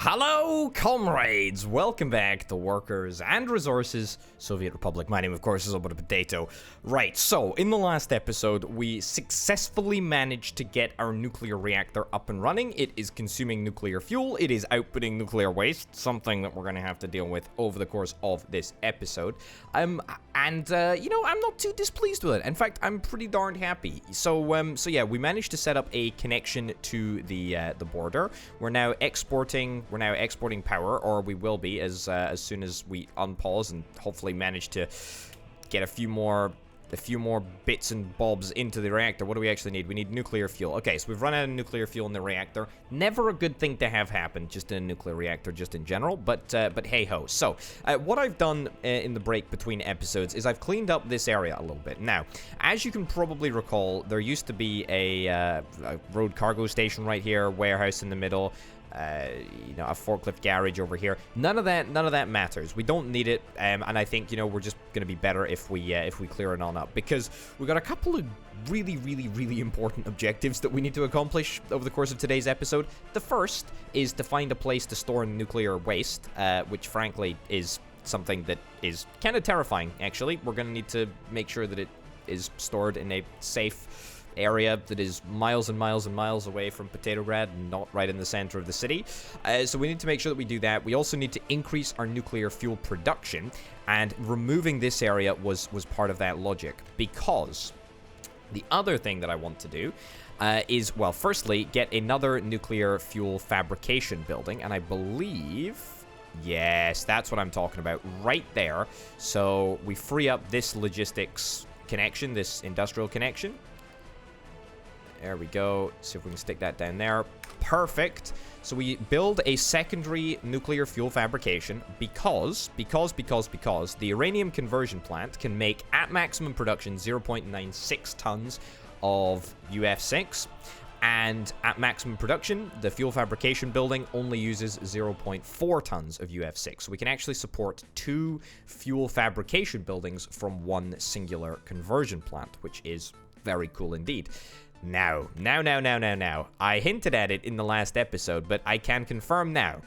Hello, comrades! Welcome back to Workers and Resources, Soviet Republic. My name, of course, is Oboda Potato. Right, so, in the last episode, we successfully managed to get our nuclear reactor up and running. It is consuming nuclear fuel. It is outputting nuclear waste, something that we're going to have to deal with over the course of this episode. I'm not too displeased with it. In fact, I'm pretty darn happy. So yeah, we managed to set up a connection to the border. We're now exporting power, or we will be as soon as we unpause and hopefully manage to get a few more bits and bobs into the reactor. What do we actually need? We need nuclear fuel. Okay, so we've run out of nuclear fuel in the reactor. Never a good thing to have happen just in a nuclear reactor, just in general, but hey ho. So, what I've done in the break between episodes is I've cleaned up this area a little bit. Now, as you can probably recall, there used to be a road cargo station right here, warehouse in the middle, a forklift garage over here. None of that matters. We don't need it, and I think, we're just gonna be better if we clear it on up, because we've got a couple of really important objectives that we need to accomplish over the course of today's episode. The first is to find a place to store nuclear waste, which frankly is something that is kind of terrifying, actually. We're gonna need to make sure that it is stored in a safe area that is miles and miles and miles away from Petrograd and not right in the center of the city. So we need to make sure that we do that. We also need to increase our nuclear fuel production, and removing this area was part of that logic, because the other thing that I want to do is, well, firstly, get another nuclear fuel fabrication building, and I believe, yes, that's what I'm talking about right there. So we free up this logistics connection, this industrial connection. There we go. See if we can stick that down there. Perfect. So we build a secondary nuclear fuel fabrication because the uranium conversion plant can make, at maximum production, 0.96 tons of UF6. And at maximum production, the fuel fabrication building only uses 0.4 tons of UF6. So we can actually support 2 fuel fabrication buildings from one singular conversion plant, which is very cool indeed. Now. I hinted at it in the last episode, but I can confirm now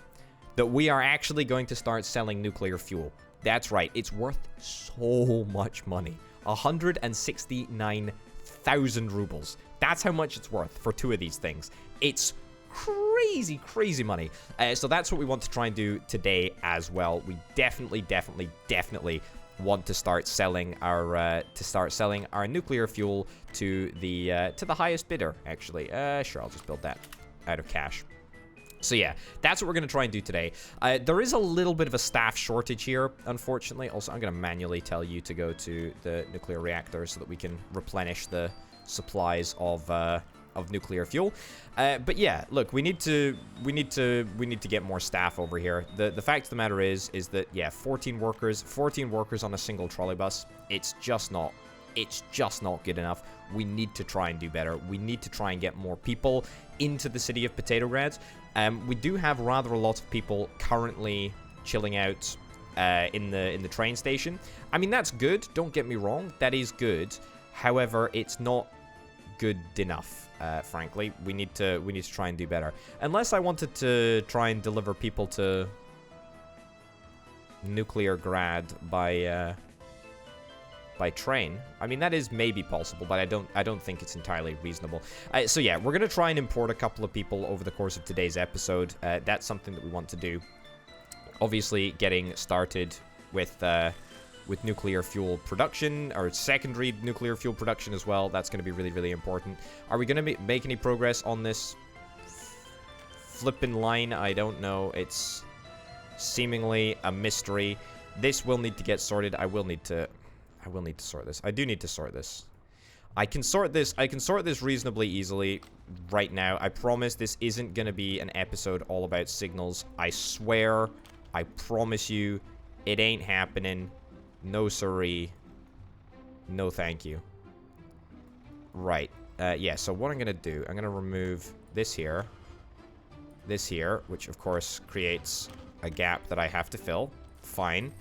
that we are actually going to start selling nuclear fuel. That's right, it's worth so much money. 169,000 rubles. That's how much it's worth for 2 of these things. It's crazy money. So that's what we want to try and do today as well. We definitely want to start selling our nuclear fuel to the highest bidder, actually. Sure, I'll just build that out of cash. So yeah, that's what we're going to try and do today. There is a little bit of a staff shortage here, unfortunately. Also, I'm going to manually tell you to go to the nuclear reactor so that we can replenish the supplies of nuclear fuel. But yeah, look, we need to get more staff over here. The fact of the matter is that, yeah, 14 workers on a single trolley bus, it's just not good enough. We need to try and do better. We need to try and get more people into the city of Petrograd. We do have rather a lot of people currently chilling out in the train station. I mean, that's good, don't get me wrong, that is good. However, it's not good enough. Frankly, we need to try and do better. Unless I wanted to try and deliver people to Nuclear Grad by train. I mean, that is maybe possible, but I don't think it's entirely reasonable. So yeah, we're gonna try and import a couple of people over the course of today's episode. That's something that we want to do. Obviously, getting started with nuclear fuel production, or secondary nuclear fuel production as well. That's going to be really important. Are we going to make any progress on this flipping line? I don't know. It's seemingly a mystery. This will need to get sorted. I will need to sort this. I do need to sort this. I can sort this reasonably easily right now. I promise this isn't going to be an episode all about signals. I swear. I promise you. It ain't happening. No siree. No thank you. Right. Yeah, so what I'm going to do, I'm going to remove this here, which of course creates a gap that I have to fill. Fine.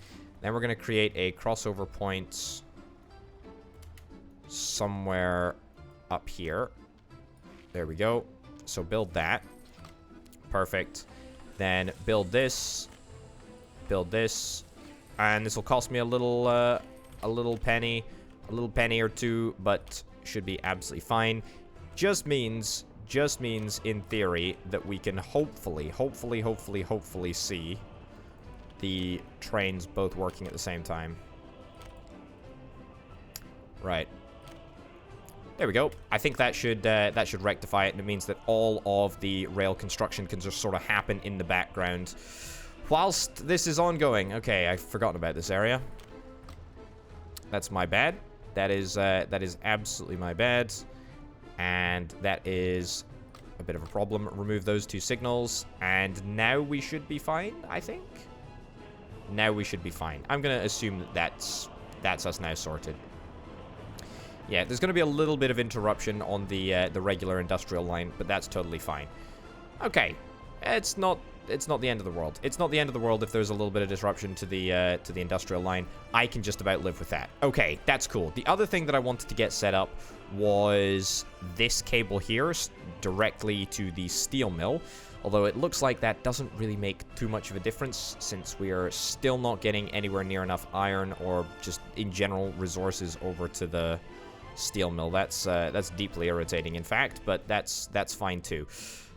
Then we're going to create a crossover point somewhere up here. There we go. So build that. Perfect. Then build this. Build this. And this will cost me a little penny or two, but should be absolutely fine. Just means in theory that we can hopefully see the trains both working at the same time. Right. There we go. I think that should rectify it, and it means that all of the rail construction can just sort of happen in the background whilst this is ongoing. Okay, I've forgotten about this area. That's my bad. That is absolutely my bad. And that is a bit of a problem. Remove those two signals, and now we should be fine, I think. Now we should be fine. I'm going to assume that that's us now sorted. Yeah, there's going to be a little bit of interruption on the regular industrial line, but that's totally fine. Okay, it's not the end of the world. It's not the end of the world if there's a little bit of disruption to the industrial line. I can just about live with that. Okay, that's cool. The other thing that I wanted to get set up was this cable here directly to the steel mill. Although it looks like that doesn't really make too much of a difference since we are still not getting anywhere near enough iron or just in general resources over to the steel mill. That's deeply irritating, in fact, but that's fine too.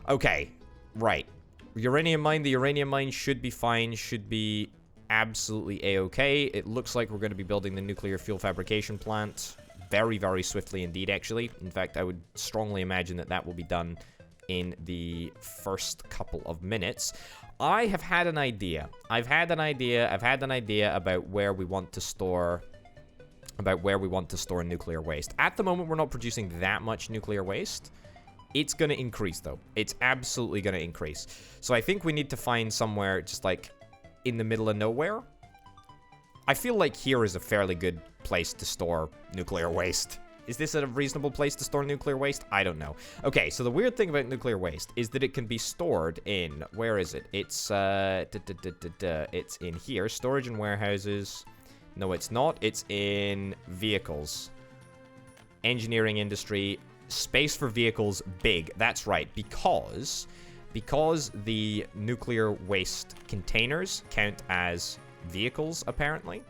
Okay, right. Uranium mine. The uranium mine should be fine. Should be absolutely a-okay. It looks like we're going to be building the nuclear fuel fabrication plant very, very swiftly indeed, actually. In fact, I would strongly imagine that that will be done in the first couple of minutes. I have had an idea. I've had an idea about where we want to store nuclear waste. At the moment, we're not producing that much nuclear waste. It's going to increase, though. It's absolutely going to increase. So I think we need to find somewhere just like in the middle of nowhere. I feel like here is a fairly good place to store nuclear waste. Is this a reasonable place to store nuclear waste? I don't know. Okay, so the weird thing about nuclear waste is that it can be stored in... Where is it? It's it's in here. Storage and warehouses. No, it's not. It's in vehicles. Engineering industry. Space for vehicles, big. That's right, because the nuclear waste containers count as vehicles, apparently.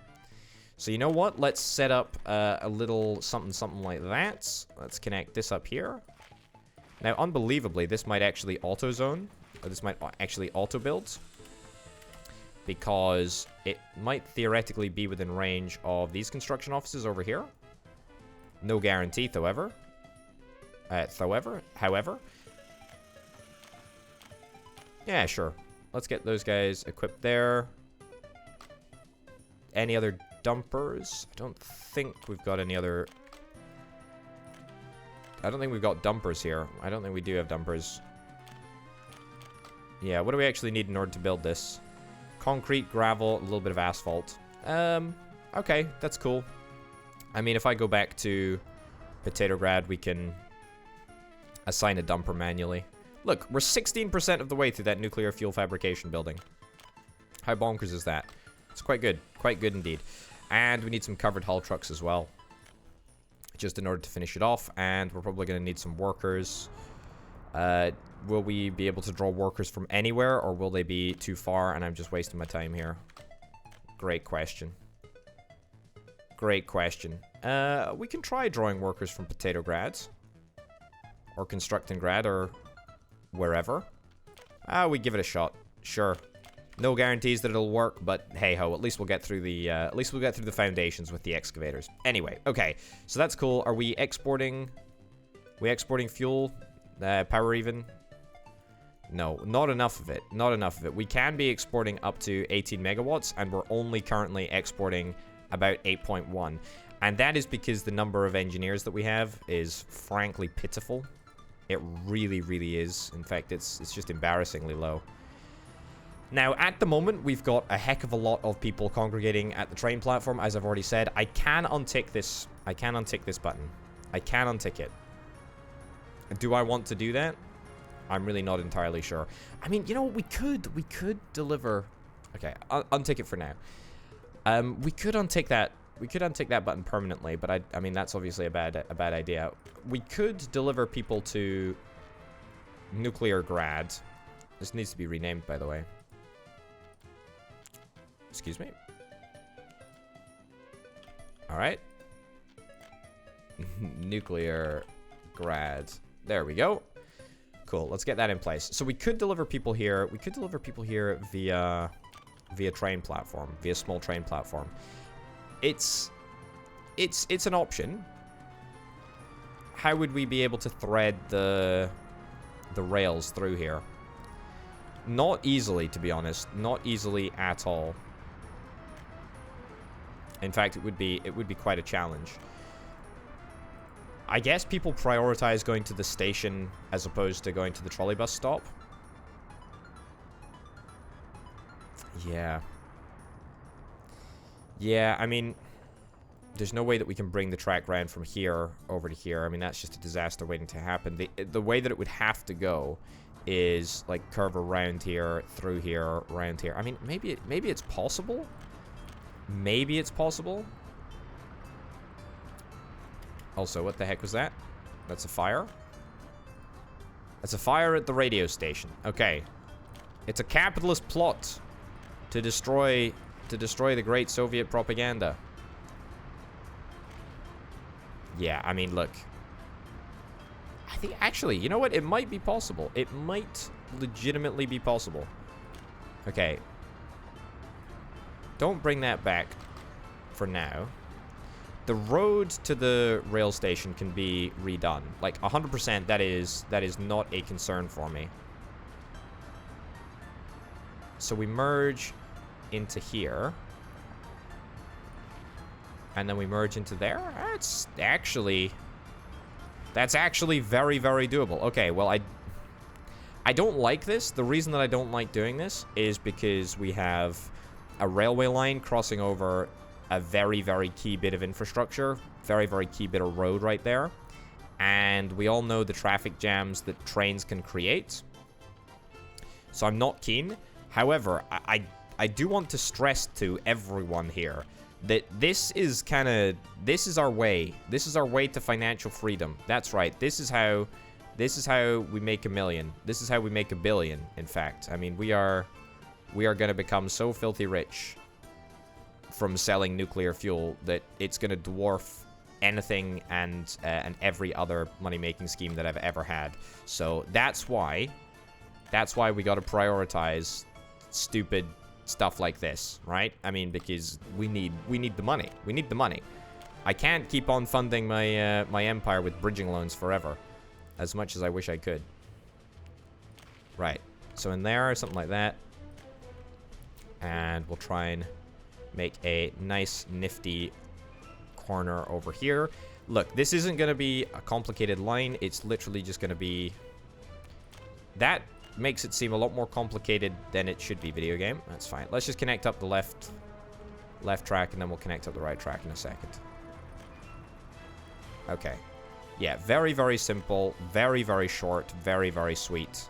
So you know what? Let's set up a little something like that. Let's connect this up here. Now, unbelievably, this might actually auto-zone, or this might actually auto-build, because it might theoretically be within range of these construction offices over here. No guarantee, however. However. Yeah, sure. Let's get those guys equipped there. Any other dumpers? I don't think we've got any other... I don't think we've got dumpers here. I don't think we do have dumpers. Yeah, what do we actually need in order to build this? Concrete, gravel, a little bit of asphalt. Okay, that's cool. I mean, if I go back to Potatograd, we can assign a dumper manually. Look, we're 16% of the way through that nuclear fuel fabrication building. How bonkers is that? It's quite good. Quite good indeed. And we need some covered hull trucks as well, just in order to finish it off. And we're probably going to need some workers. Will we be able to draw workers from anywhere, or will they be too far and I'm just wasting my time here? Great question. Great question. We can try drawing workers from Potatograd, or Constructingrad, or wherever. We give it a shot. Sure. No guarantees that it'll work, but hey ho, at least we'll get through the foundations with the excavators. Anyway, okay, so that's cool. Are we exporting? We exporting fuel, power even? No, not enough of it. Not enough of it. We can be exporting up to 18 megawatts, and we're only currently exporting about 8.1, and that is because the number of engineers that we have is frankly pitiful. It really, really is. In fact, it's just embarrassingly low. Now, at the moment, we've got a heck of a lot of people congregating at the train platform, as I've already said. I can untick this. I can untick this button. I can untick it. Do I want to do that? I'm really not entirely sure. I mean, you know, we could deliver... Okay, untick it for now. We could untick that. We could untick that button permanently, but I mean, that's obviously a bad idea. We could deliver people to Nuclear Grad This needs to be renamed, by the way. Excuse me. Alright. Nuclear grad. There we go. Cool, let's get that in place. So we could deliver people here. We could deliver people here via train platform, via small train platform. It's an option. How would we be able to thread the rails through here? Not easily, to be honest. Not easily at all. In fact, it would be quite a challenge. I guess people prioritize going to the station as opposed to going to the trolley bus stop. Yeah. Yeah, I mean, there's no way that we can bring the track round from here over to here. I mean, that's just a disaster waiting to happen. The way that it would have to go is, like, curve around here, through here, around here. I mean, maybe it's possible. Maybe it's possible. Also, what the heck was that? That's a fire? That's a fire at the radio station. Okay. It's a capitalist plot to destroy the great Soviet propaganda. Yeah, I mean, look. I think, actually, you know what? It might be possible. It might legitimately be possible. Okay. Don't bring that back for now. The road to the rail station can be redone. Like, 100%, that is not a concern for me. So we merge into here. And then we merge into there. That's actually very, very doable. Okay, well, I don't like this. The reason that I don't like doing this is because we have a railway line crossing over a very, very key bit of infrastructure. Very, very key bit of road right there. And we all know the traffic jams that trains can create. So I'm not keen. However, I do want to stress to everyone here that this is our way. This is our way to financial freedom. That's right. This is how we make $1 million. This is how we make $1 billion, in fact. I mean, we are going to become so filthy rich from selling nuclear fuel that it's going to dwarf anything and every other money-making scheme that I've ever had. So that's why we got to prioritize stupid stuff like this, right? I mean, because we need the money. We need the money. I can't keep on funding my my empire with bridging loans forever, as much as I wish I could. Right. So in there, something like that. And we'll try and make a nice, nifty corner over here. Look, this isn't going to be a complicated line. It's literally just going to be... That makes it seem a lot more complicated than it should be, video game. That's fine. Let's just connect up the left track, and then we'll connect up the right track in a second. Okay. Yeah, very, very simple. Very, very short. Very, very sweet.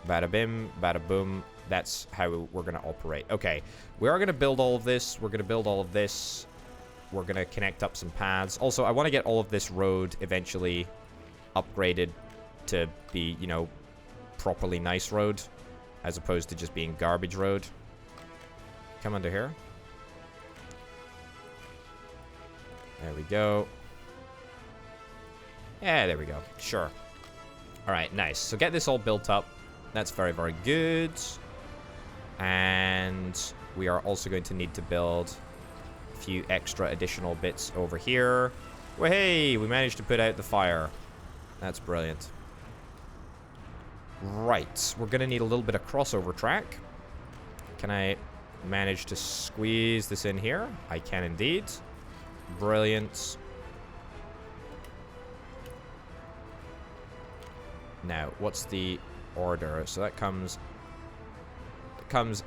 Bada bim, bada boom. That's how we're going to operate. Okay, we are going to build all of this. We're going to build all of this. We're going to connect up some paths. Also, I want to get all of this road eventually upgraded to be, you know, properly nice road, as opposed to just being garbage road. Come under here. There we go. Yeah, there we go. Sure. All right, nice. So get this all built up. That's very, very good. And we are also going to need to build a few extra additional bits over here. Well, hey, we managed to put out the fire. That's brilliant. Right, we're going to need a little bit of crossover track. Can I manage to squeeze this in here? I can indeed. Brilliant. Now, what's the order? So that comes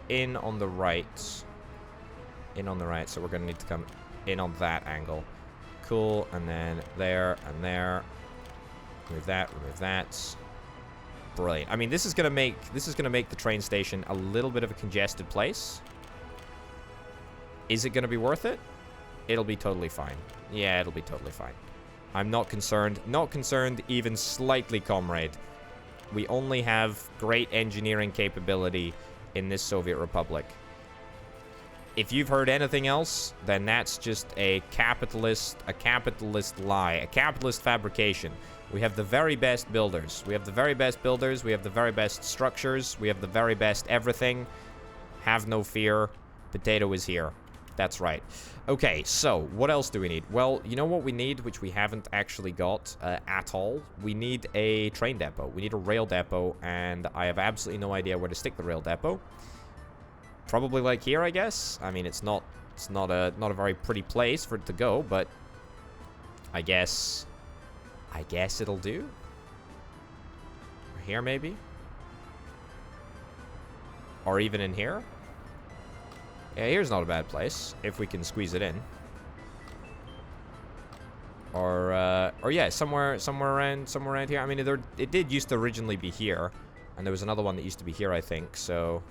in on the right. In on the right, so we're going to need to come in on that angle. Cool, and then there and there. Remove that, remove that. Brilliant. I mean, this is going to make the train station a little bit of a congested place. Is it going to be worth it? It'll be totally fine. Yeah, it'll be totally fine. I'm not concerned. Not concerned even slightly, comrade. We only have great engineering capability in this Soviet Republic. If you've heard anything else, then that's just a capitalist lie, a capitalist fabrication. We have the very best builders. We have the very best builders. We have the very best structures. We have the very best everything. Have no fear. Potato is here. That's right. Okay, so what else do we need? Well, you know what we need, which we haven't actually got at all? We need a train depot. We need a rail depot, and I have absolutely no idea where to stick the rail depot. Probably like here, I guess. I mean, it's not a very pretty place for it to go, but I guess it'll do. Or here, maybe? Or even in here? Yeah, here's not a bad place, if we can squeeze it in. Or yeah, somewhere around here. I mean, it did used to originally be here, and there was another one that used to be here, I think, so...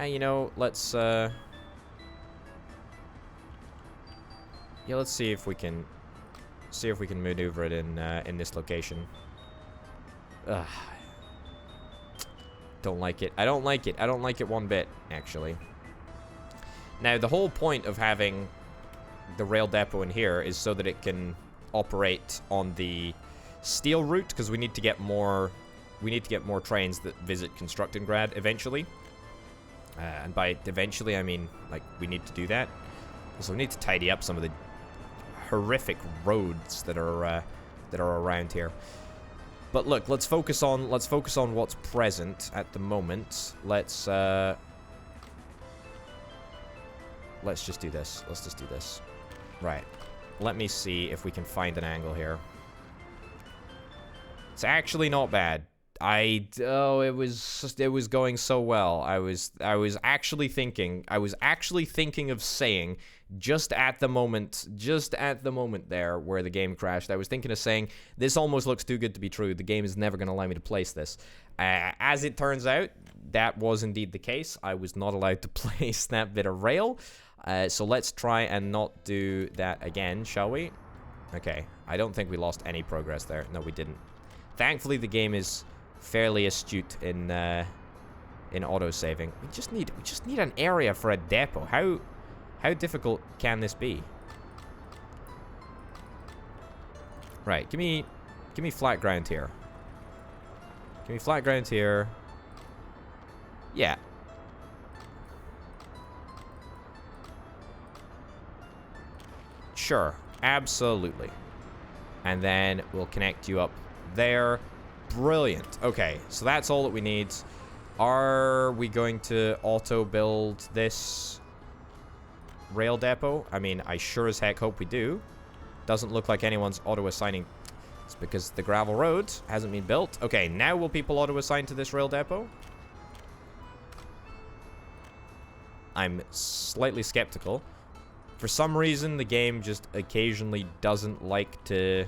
you know, let's, yeah, let's see if we can maneuver it in this location. Ugh. Don't like it. I don't like it. I don't like it one bit, actually. Now, the whole point of having the rail depot in here is so that it can operate on the steel route, because we need to get more trains that visit Constructingrad eventually. And by eventually, I mean, like, we need to do that. So we need to tidy up some of the horrific roads that are around here. But look, let's focus on what's present at the moment. Let's just do this. Let's just do this. Right. Let me see if we can find an angle here. It's actually not bad. It was going so well. I was actually thinking of saying just at the moment there where the game crashed, I was thinking of saying, this almost looks too good to be true. The game is never going to allow me to place this. As it turns out, that was indeed the case. I was not allowed to place that bit of rail. So let's try and not do that again, shall we? Okay. I don't think we lost any progress there. No, we didn't. Thankfully, the game is fairly astute in auto-saving. We just need an area for a depot. How difficult can this be? Right, give me flat ground here. Give me flat ground here. Yeah. Sure, absolutely. And then we'll connect you up there. Brilliant. Okay, so that's all that we need. Are we going to auto-build this rail depot? I mean, I sure as heck hope we do. Doesn't look like anyone's auto-assigning. It's because the gravel road hasn't been built. Okay, now will people auto-assign to this rail depot? I'm slightly skeptical. For some reason, the game just occasionally doesn't like to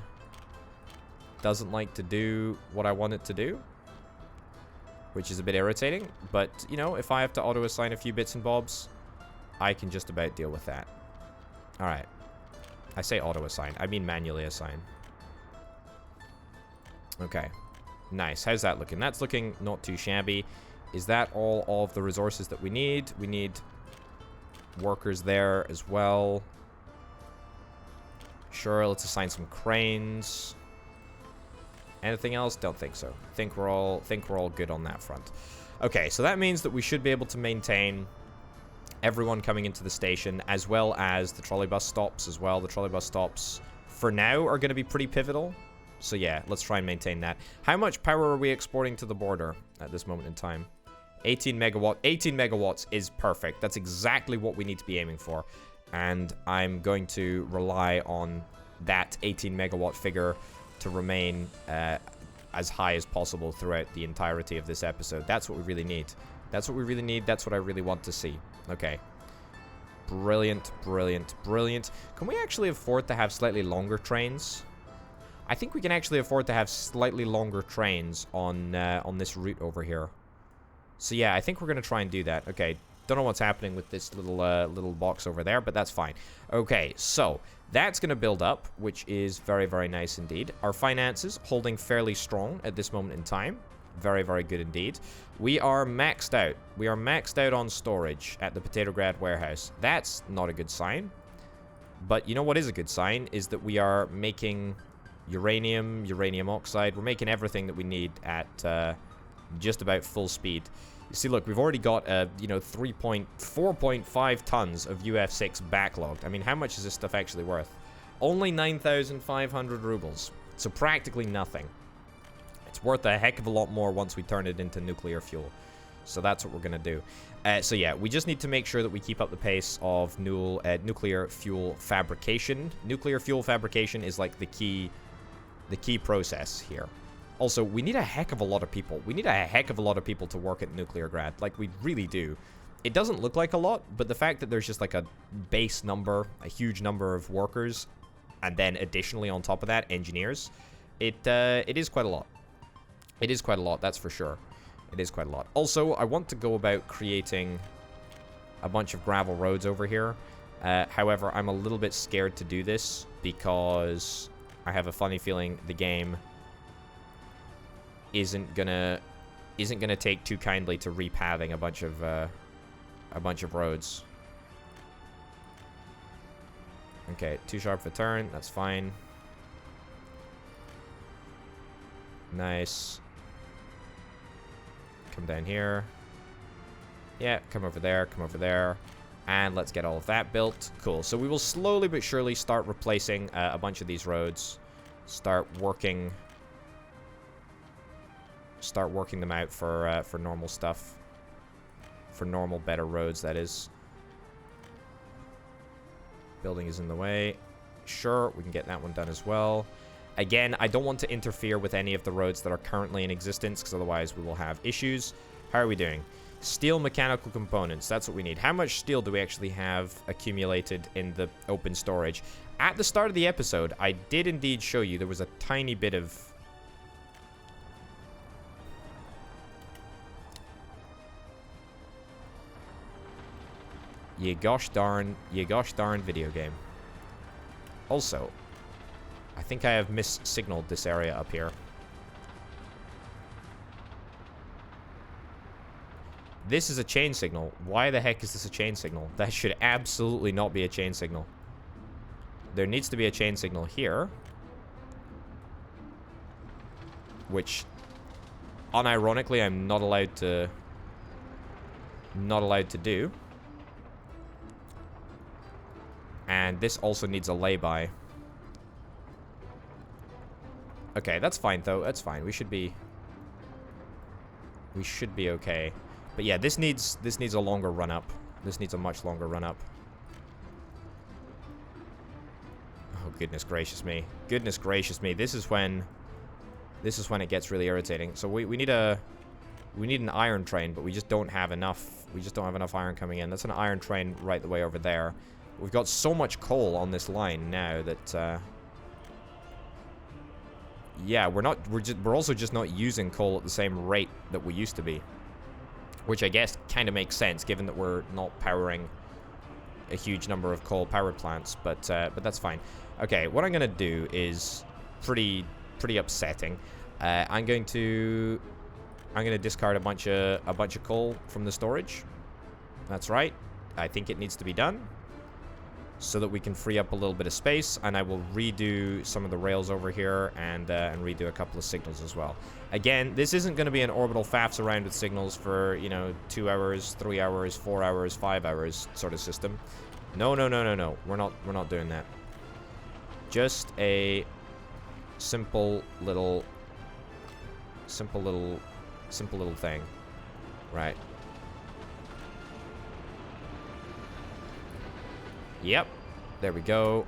do what I want it to do, which is a bit irritating. But, you know, if I have to auto-assign a few bits and bobs, I can just about deal with that. Alright. I say auto-assign. I mean manually assign. Okay. Nice. How's that looking? That's looking not too shabby. Is that all of the resources that we need? We need workers there as well. Sure, let's assign some cranes. Anything else? Don't think so. Think we're all good on that front. Okay, so that means that we should be able to maintain everyone coming into the station, as well as the trolleybus stops as well. The trolleybus stops, for now, are going to be pretty pivotal. So yeah, let's try and maintain that. How much power are we exporting to the border at this moment in time? 18 megawatt. 18 megawatts is perfect. That's exactly what we need to be aiming for. And I'm going to rely on that 18 megawatt figure to remain as high as possible throughout the entirety of this episode. That's what we really need. That's what we really need. That's what I really want to see. Okay. Brilliant, brilliant, brilliant. Can we actually afford to have slightly longer trains? I think we can actually afford to have slightly longer trains on this route over here. So yeah, I think we're going to try and do that. Okay, Don't know what's happening with this little box over there, but that's fine. Okay, so that's going to build up, which is very, very nice indeed. Our finances holding fairly strong at this moment in time. Very, very good indeed. We are maxed out. We are maxed out on storage at the Potatograd warehouse. That's not a good sign. But you know what is a good sign? Is that we are making uranium, uranium oxide. We're making everything that we need at just about full speed. You see, look, we've already got, 4.5 tons of UF6 backlogged. I mean, how much is this stuff actually worth? Only 9,500 rubles. So practically nothing. It's worth a heck of a lot more once we turn it into nuclear fuel. So that's what we're going to do. So yeah, we just need to make sure that we keep up the pace of nuclear fuel fabrication. Nuclear fuel fabrication is like the key process here. Also, we need a heck of a lot of people. We need a heck of a lot of people to work at Nuclear Grad. Like, we really do. It doesn't look like a lot, but the fact that there's just like a base number, a huge number of workers, and then additionally on top of that, engineers, it is quite a lot. It is quite a lot, that's for sure. It is quite a lot. Also, I want to go about creating a bunch of gravel roads over here. However, I'm a little bit scared to do this because I have a funny feeling the game isn't gonna take too kindly to repathing a bunch of roads. Okay, too sharp for turn. That's fine. Nice. Come down here. Yeah, come over there. Come over there. And let's get all of that built. Cool. So we will slowly but surely start replacing a bunch of these roads. Start working them out for normal stuff. For normal, better roads, that is. Building is in the way. Sure, we can get that one done as well. Again, I don't want to interfere with any of the roads that are currently in existence, because otherwise we will have issues. How are we doing? Steel mechanical components, that's what we need. How much steel do we actually have accumulated in the open storage? At the start of the episode, I did indeed show you there was a tiny bit of... You gosh darn video game. Also, I think I have missignaled this area up here. This is a chain signal. Why the heck is this a chain signal? That should absolutely not be a chain signal. There needs to be a chain signal here. Which, unironically, I'm not allowed to do. And this also needs a lay-by. Okay, that's fine, though. That's fine. We should be okay. But yeah, this needs a longer run-up. This needs a much longer run-up. Oh, goodness gracious me. Goodness gracious me. This is when it gets really irritating. So we need an iron train, but we just don't have enough. We just don't have enough iron coming in. That's an iron train right the way over there. We've got so much coal on this line now that yeah, we're also just not using coal at the same rate that we used to be, which I guess kind of makes sense given that we're not powering a huge number of coal-powered plants. But that's fine. Okay, what I'm gonna do is pretty upsetting. I'm gonna discard a bunch of coal from the storage. That's right. I think it needs to be done, so that we can free up a little bit of space, and I will redo some of the rails over here and redo a couple of signals as well. Again, this isn't going to be an orbital faffs around with signals for, 2 hours, 3 hours, 4 hours, 5 hours sort of system. No. We're not doing that. Just a simple little thing. Right. Yep, there we go.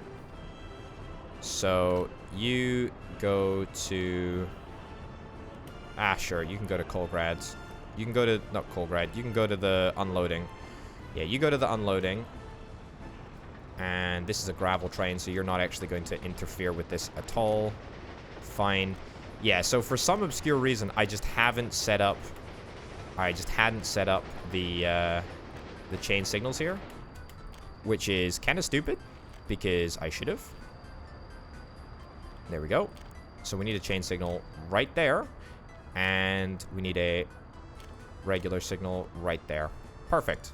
So you go to... sure, you can go to Colgrads. You can go to... not Colgrad, you can go to the unloading. Yeah, you go to the unloading. And this is a gravel train, so you're not actually going to interfere with this at all. Fine. Yeah, so for some obscure reason, I just hadn't set up the the chain signals here, which is kind of stupid because I should have. There we go. So we need a chain signal right there, and we need a regular signal right there. Perfect.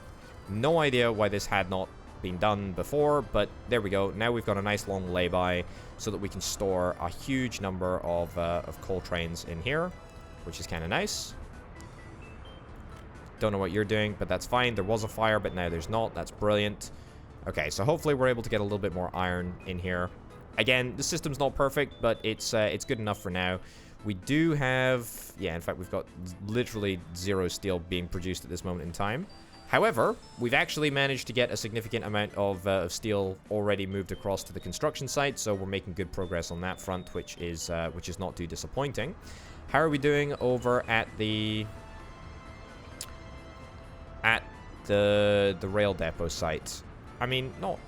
No idea why this had not been done before, but there we go. Now we've got a nice long lay-by so that we can store a huge number of coal trains in here, which is kind of nice. Don't know what you're doing, but that's fine. There was a fire, but now there's not. That's brilliant. Okay, so hopefully we're able to get a little bit more iron in here. Again, the system's not perfect, but it's good enough for now. We do have... Yeah, in fact, we've got literally 0 steel being produced at this moment in time. However, we've actually managed to get a significant amount of steel already moved across to the construction site, so we're making good progress on that front, which is not too disappointing. How are we doing over at the rail depot site? I mean, not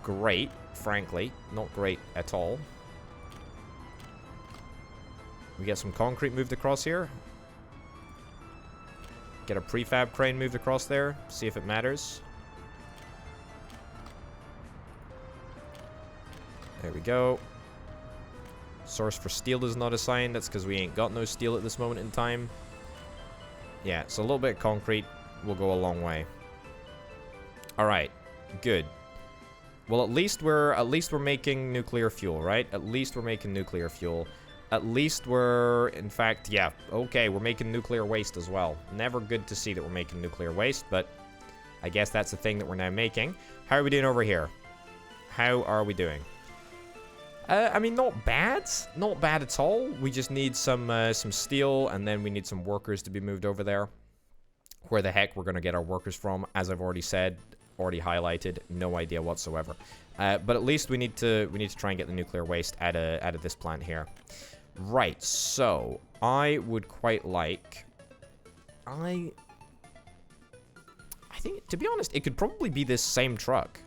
great, frankly, not great at all. We get some concrete moved across here. Get a prefab crane moved across there. See if it matters. There we go. Source for steel is not assigned. That's because we ain't got no steel at this moment in time. Yeah, so a little bit of concrete will go a long way. Alright, good. Well, at least we're making nuclear fuel, right? At least we're making nuclear fuel. At least we're, in fact, yeah, okay, we're making nuclear waste as well. Never good to see that we're making nuclear waste, but I guess that's the thing that we're now making. How are we doing over here? How are we doing? I mean, not bad. Not bad at all. We just need some steel, and then we need some workers to be moved over there. Where the heck we're going to get our workers from, as I've already said, already highlighted, no idea whatsoever. But at least we need to try and get the nuclear waste out of this plant here. Right, so I would quite like... I think, to be honest, it could probably be this same truck.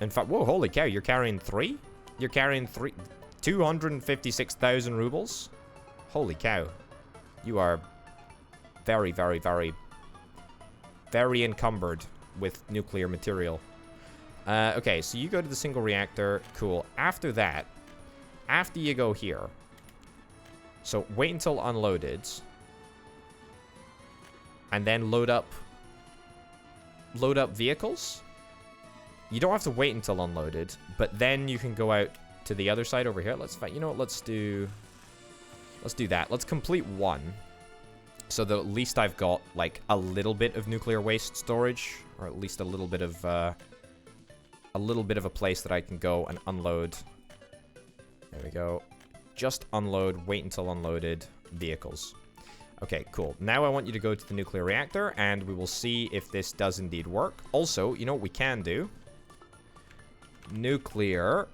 In fact, whoa, holy cow, you're carrying 3? You're carrying 256,000 rubles? Holy cow. You are very, very, very, very encumbered with nuclear material. Okay, so you go to the single reactor. Cool. After that, after you go here, so wait until unloaded, and then load up vehicles. You don't have to wait until unloaded, but then you can go out to the other side over here. Let's find, you know what? Let's do that. Let's complete one, so that at least I've got like a little bit of nuclear waste storage, or at least a little bit of a place that I can go and unload. There we go. Just unload, wait until unloaded vehicles. Okay, cool. Now I want you to go to the nuclear reactor, and we will see if this does indeed work. Also, you know what we can do? Nuclear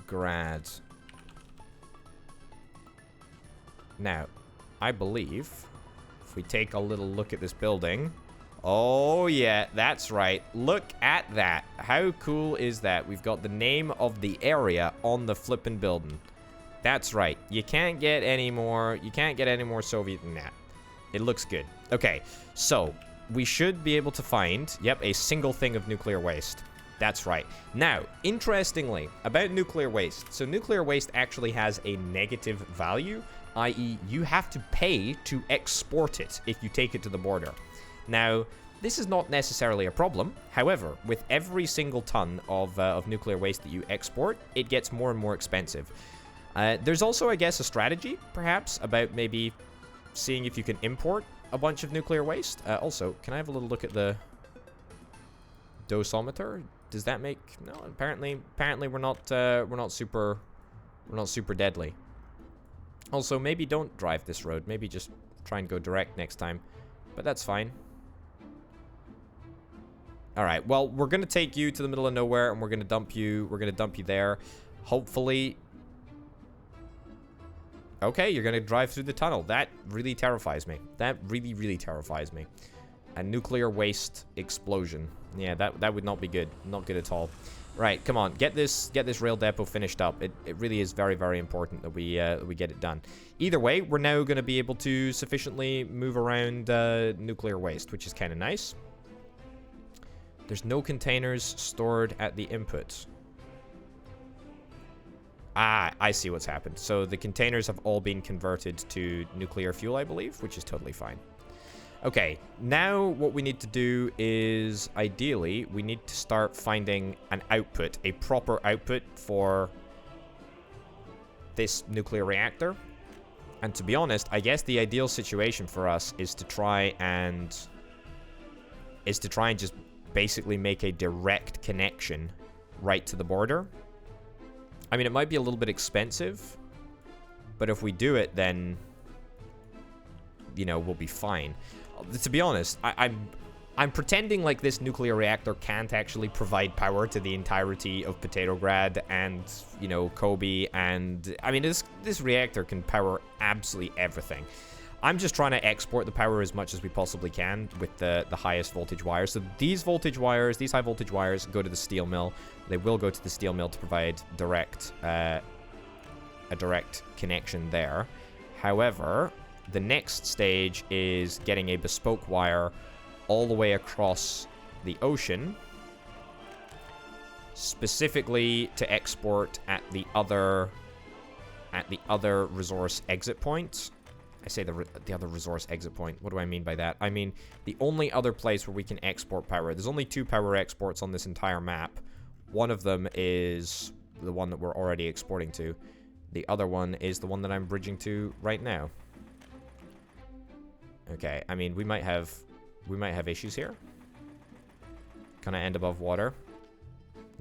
grad. Now, I believe if we take a little look at this building... Oh, yeah, that's right. Look at that. How cool is that? We've got the name of the area on the flippin' building. That's right. You can't get any more Soviet than that. It looks good. Okay, so we should be able to find, yep, a single thing of nuclear waste. That's right. Now, interestingly, about nuclear waste. So nuclear waste actually has a negative value, i.e. you have to pay to export it if you take it to the border. Now, this is not necessarily a problem. However, with every single ton of nuclear waste that you export, it gets more and more expensive. There's also, I guess, a strategy, perhaps, about maybe seeing if you can import a bunch of nuclear waste. Also, can I have a little look at the dosimeter? Does that make... No, apparently we're not super deadly. Also, maybe don't drive this road. Maybe just try and go direct next time. But that's fine. Alright, well, we're going to take you to the middle of nowhere, and we're going to dump you there. Hopefully... Okay, you're going to drive through the tunnel. That really terrifies me. That really, really terrifies me. A nuclear waste explosion. Yeah, that would not be good. Not good at all. Right, come on, get this rail depot finished up. It really is very, very important that we get it done. Either way, we're now going to be able to sufficiently move around nuclear waste, which is kind of nice. There's no containers stored at the input. Ah, I see what's happened. So the containers have all been converted to nuclear fuel, I believe, which is totally fine. Okay, now what we need to do is, ideally, we need to start finding an output, a proper output for this nuclear reactor. And to be honest, I guess the ideal situation for us is to try and just basically make a direct connection right to the border. I mean, it might be a little bit expensive, but if we do it, then, you know, we'll be fine. To be honest, I'm pretending like this nuclear reactor can't actually provide power to the entirety of Petrograd and, you know, Kobe, and I mean, this reactor can power absolutely everything. I'm just trying to export the power as much as we possibly can with the highest voltage wires. So these voltage wires, these high voltage wires, go to the steel mill. They will go to the steel mill to provide a direct connection there. However, the next stage is getting a bespoke wire all the way across the ocean, specifically to export at the other resource exit point. I say the other resource exit point. What do I mean by that? I mean the only other place where we can export power. There's only 2 power exports on this entire map. One of them is the one that we're already exporting to. The other one is the one that I'm bridging to right now. Okay, I mean, we might have issues here. Can I end above water?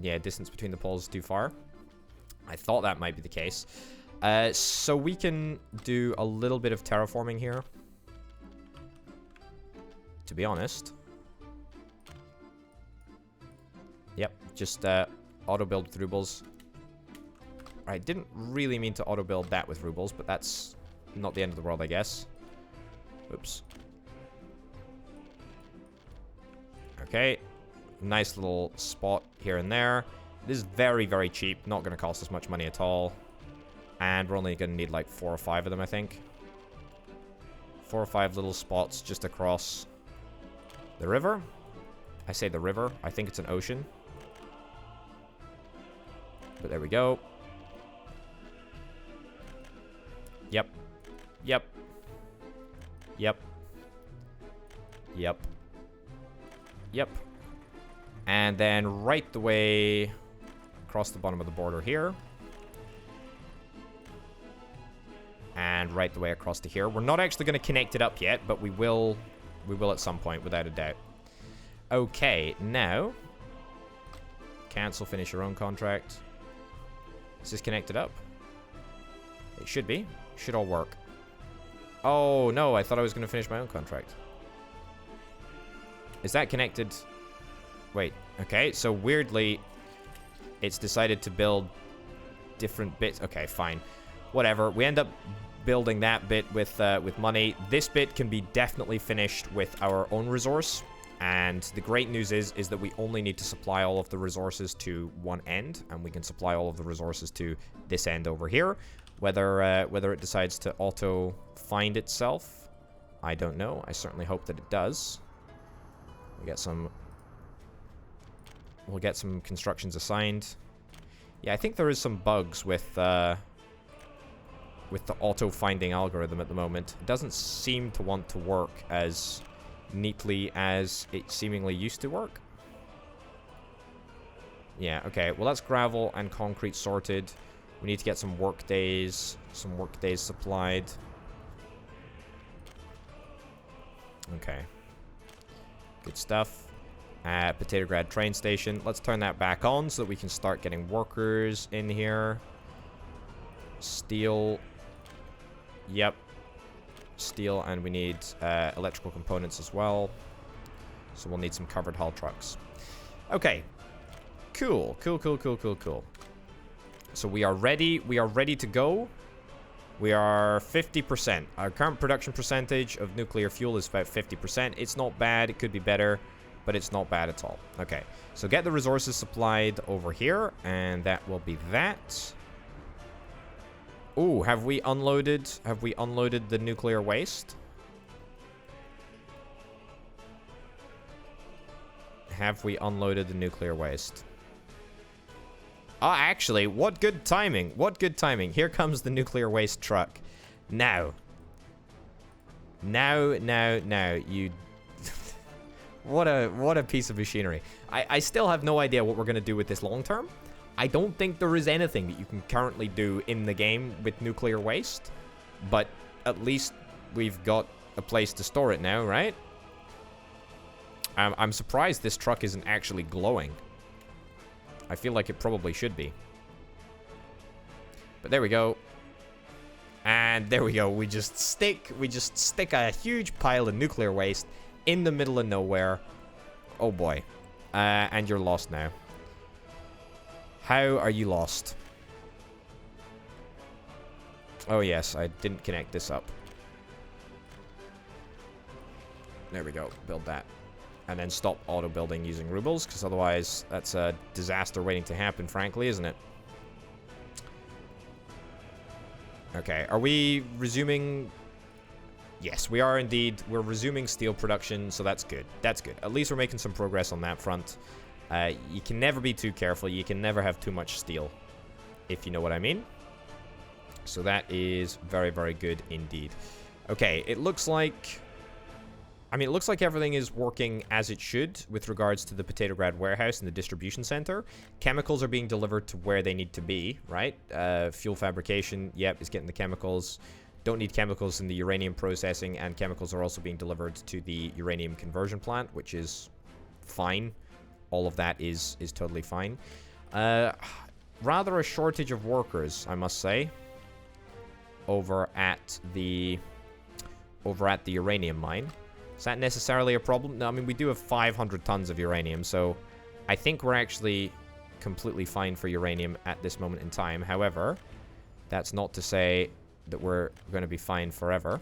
Yeah, distance between the poles is too far. I thought that might be the case. So we can do a little bit of terraforming here. To be honest. Yep, just auto-build with rubles. I didn't really mean to auto-build that with rubles, but that's not the end of the world, I guess. Oops. Okay. Nice little spot here and there. This is very, very cheap. Not going to cost us much money at all. And we're only going to need like 4 or 5 of them, I think. 4 or 5 little spots just across the river. I say the river. I think it's an ocean. But there we go. Yep. Yep. Yep. Yep. Yep. And then right the way across the bottom of the border here. And right the way across to here. We're not actually going to connect it up yet, but we will at some point, without a doubt. Okay, now. Cancel, finish your own contract. Is this connected up? It should be. Should all work. Oh, no, I thought I was going to finish my own contract. Is that connected? Wait, okay, so weirdly, it's decided to build different bits. Okay, fine. Whatever, we end up building that bit with money. This bit can be definitely finished with our own resource. And the great news is that we only need to supply all of the resources to one end. And we can supply all of the resources to this end over here. Whether it decides to auto-find itself, I don't know. I certainly hope that it does. We'll get some constructions assigned. Yeah, I think there is some bugs with the auto-finding algorithm at the moment. It doesn't seem to want to work as neatly as it seemingly used to work. Yeah, okay. Well, that's gravel and concrete sorted. We need to get some work days supplied. Okay. Good stuff. Petrograd train station. Let's turn that back on so that we can start getting workers in here. Steel. Yep. Steel, and we need electrical components as well. So we'll need some covered hull trucks. Okay. Cool. Cool. So we are ready. We are ready to go. We are 50%. Our current production percentage of nuclear fuel is about 50%. It's not bad. It could be better. but it's not bad at all. Okay, so get the resources supplied over here, and that will be that. Ooh, have we unloaded the nuclear waste? Have we unloaded the nuclear waste? Oh, actually, what good timing. What good timing. Here comes the nuclear waste truck. Now. Now, you... what a piece of machinery. I still have no idea what we're going to do with this long term. I don't think there is anything that you can currently do in the game with nuclear waste. But at least we've got a place to store it now, right? I'm surprised this truck isn't actually glowing. I feel like it probably should be. But there we go. And there we go. We just stick a huge pile of nuclear waste in the middle of nowhere. Oh boy. And you're lost now. How are you lost? Oh yes, I didn't connect this up. There we go. Build that. And then stop auto-building using rubles, because otherwise that's a disaster waiting to happen, frankly, isn't it? Okay, are we resuming? Yes, we are indeed. We're resuming steel production, so that's good. That's good. At least we're making some progress on that front. You can never be too careful. You can never have too much steel, if you know what I mean. So that is very, very good indeed. Okay, it looks like... I mean, it looks like everything is working as it should with regards to the Potatograd warehouse and the distribution center. Chemicals are being delivered to where they need to be, right? Fuel fabrication, yep, is getting the chemicals. Don't need chemicals in the uranium processing, and chemicals are also being delivered to the uranium conversion plant, which is fine. All of that is totally fine. Rather a shortage of workers, I must say, over at the uranium mine. Is that necessarily a problem? No, I mean, we do have 500 tons of uranium, so I think we're actually completely fine for uranium at this moment in time. However, that's not to say that we're going to be fine forever.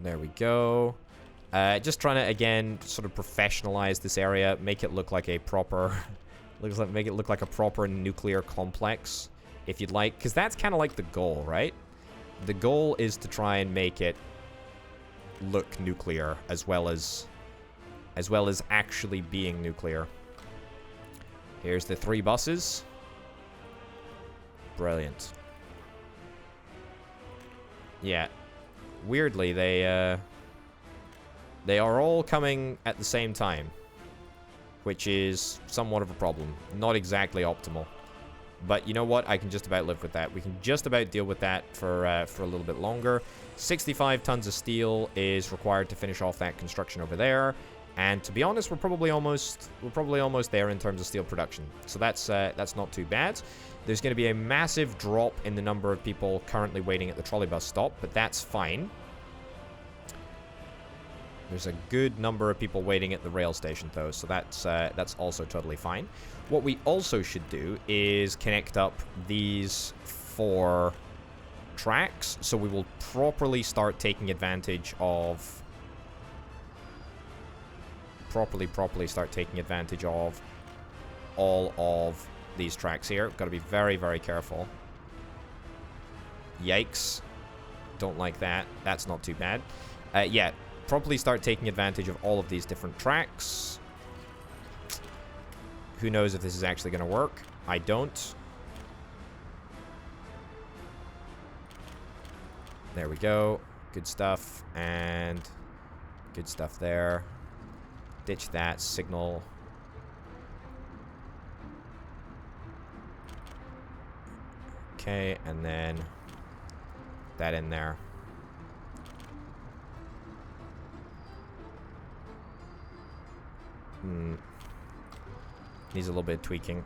There we go. Just trying to, again, sort of professionalize this area, make it look like a proper... make it look like a proper nuclear complex, if you'd like. Because that's kind of like the goal, right? The goal is to try and make it look nuclear as well as actually being nuclear. Here's the 3 buses. Brilliant. Yeah. Weirdly, they are all coming at the same time, which is somewhat of a problem. Not exactly optimal. But you know what? I can just about live with that. We can just about deal with that for a little bit longer. 65 tons of steel is required to finish off that construction over there. And to be honest, we're probably almost there in terms of steel production. So that's not too bad. There's going to be a massive drop in the number of people currently waiting at the trolleybus stop, but that's fine. There's a good number of people waiting at the rail station, though, so that's also totally fine. What we also should do is connect up these 4 tracks, so we will properly start taking advantage of... Properly start taking advantage of all of these tracks here. Got to be very, very careful. Yikes. Don't like that. That's not too bad. Yeah. Properly start taking advantage of all of these different tracks. Who knows if this is actually going to work? I don't. There we go. Good stuff. And good stuff there. Ditch that. Signal. Okay, and then that in there. Needs a little bit of tweaking.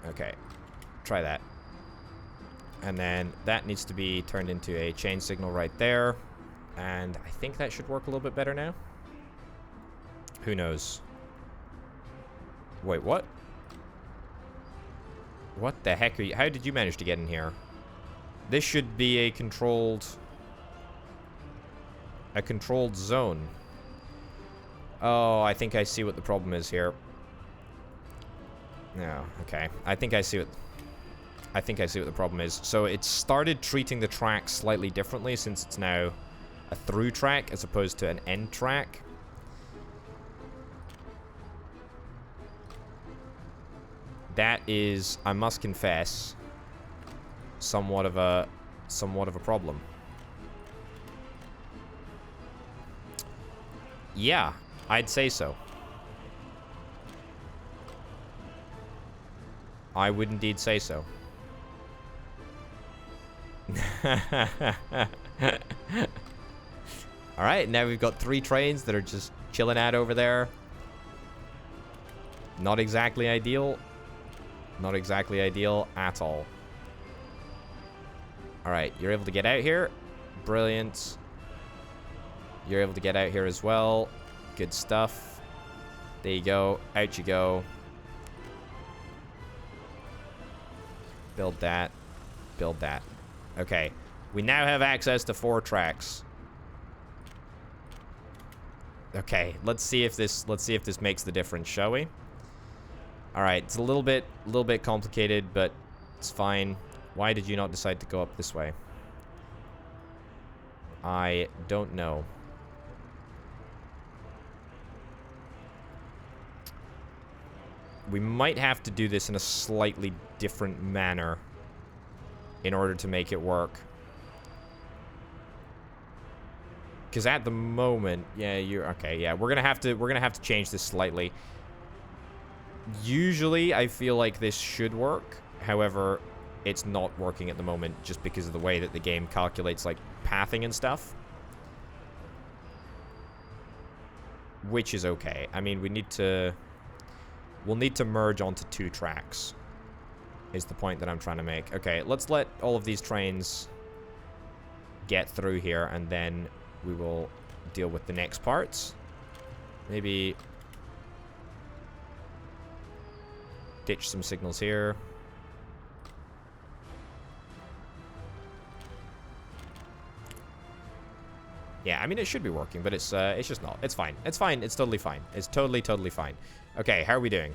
Okay. Try that. And then that needs to be turned into a chain signal right there. And I think that should work a little bit better now. Who knows? Wait, what? What the heck are you... How did you manage to get in here? This should be a controlled... A controlled zone. Oh, I think I see what the problem is here. No, okay. I think I see what the problem is. So it started treating the track slightly differently since it's now a through track as opposed to an end track. That is, I must confess, somewhat of a problem. Yeah, I'd say so. I would indeed say so. Alright, now we've got 3 trains that are just chilling out over there. Not exactly ideal. Not exactly ideal at all. Alright, you're able to get out here. Brilliant. You're able to get out here as well. Good stuff. There you go. Out you go. Build that. Build that. Okay. We now have access to 4 tracks. Okay, let's see if this makes the difference, shall we? Alright, it's a little bit complicated, but it's fine. Why did you not decide to go up this way? I don't know. We might have to do this in a slightly different manner in order to make it work. Because at the moment, yeah, you're okay. Yeah, we're gonna have to change this slightly. Usually, I feel like this should work. However, it's not working at the moment just because of the way that the game calculates like pathing and stuff. Which is okay. I mean, we'll need to merge onto 2 tracks. Is the point that I'm trying to make. Okay, let's let all of these trains get through here, and then we will deal with the next parts. Maybe ditch some signals here. Yeah, I mean, it should be working, but it's just not. It's fine. It's fine. It's totally fine. It's totally fine. Okay, how are we doing?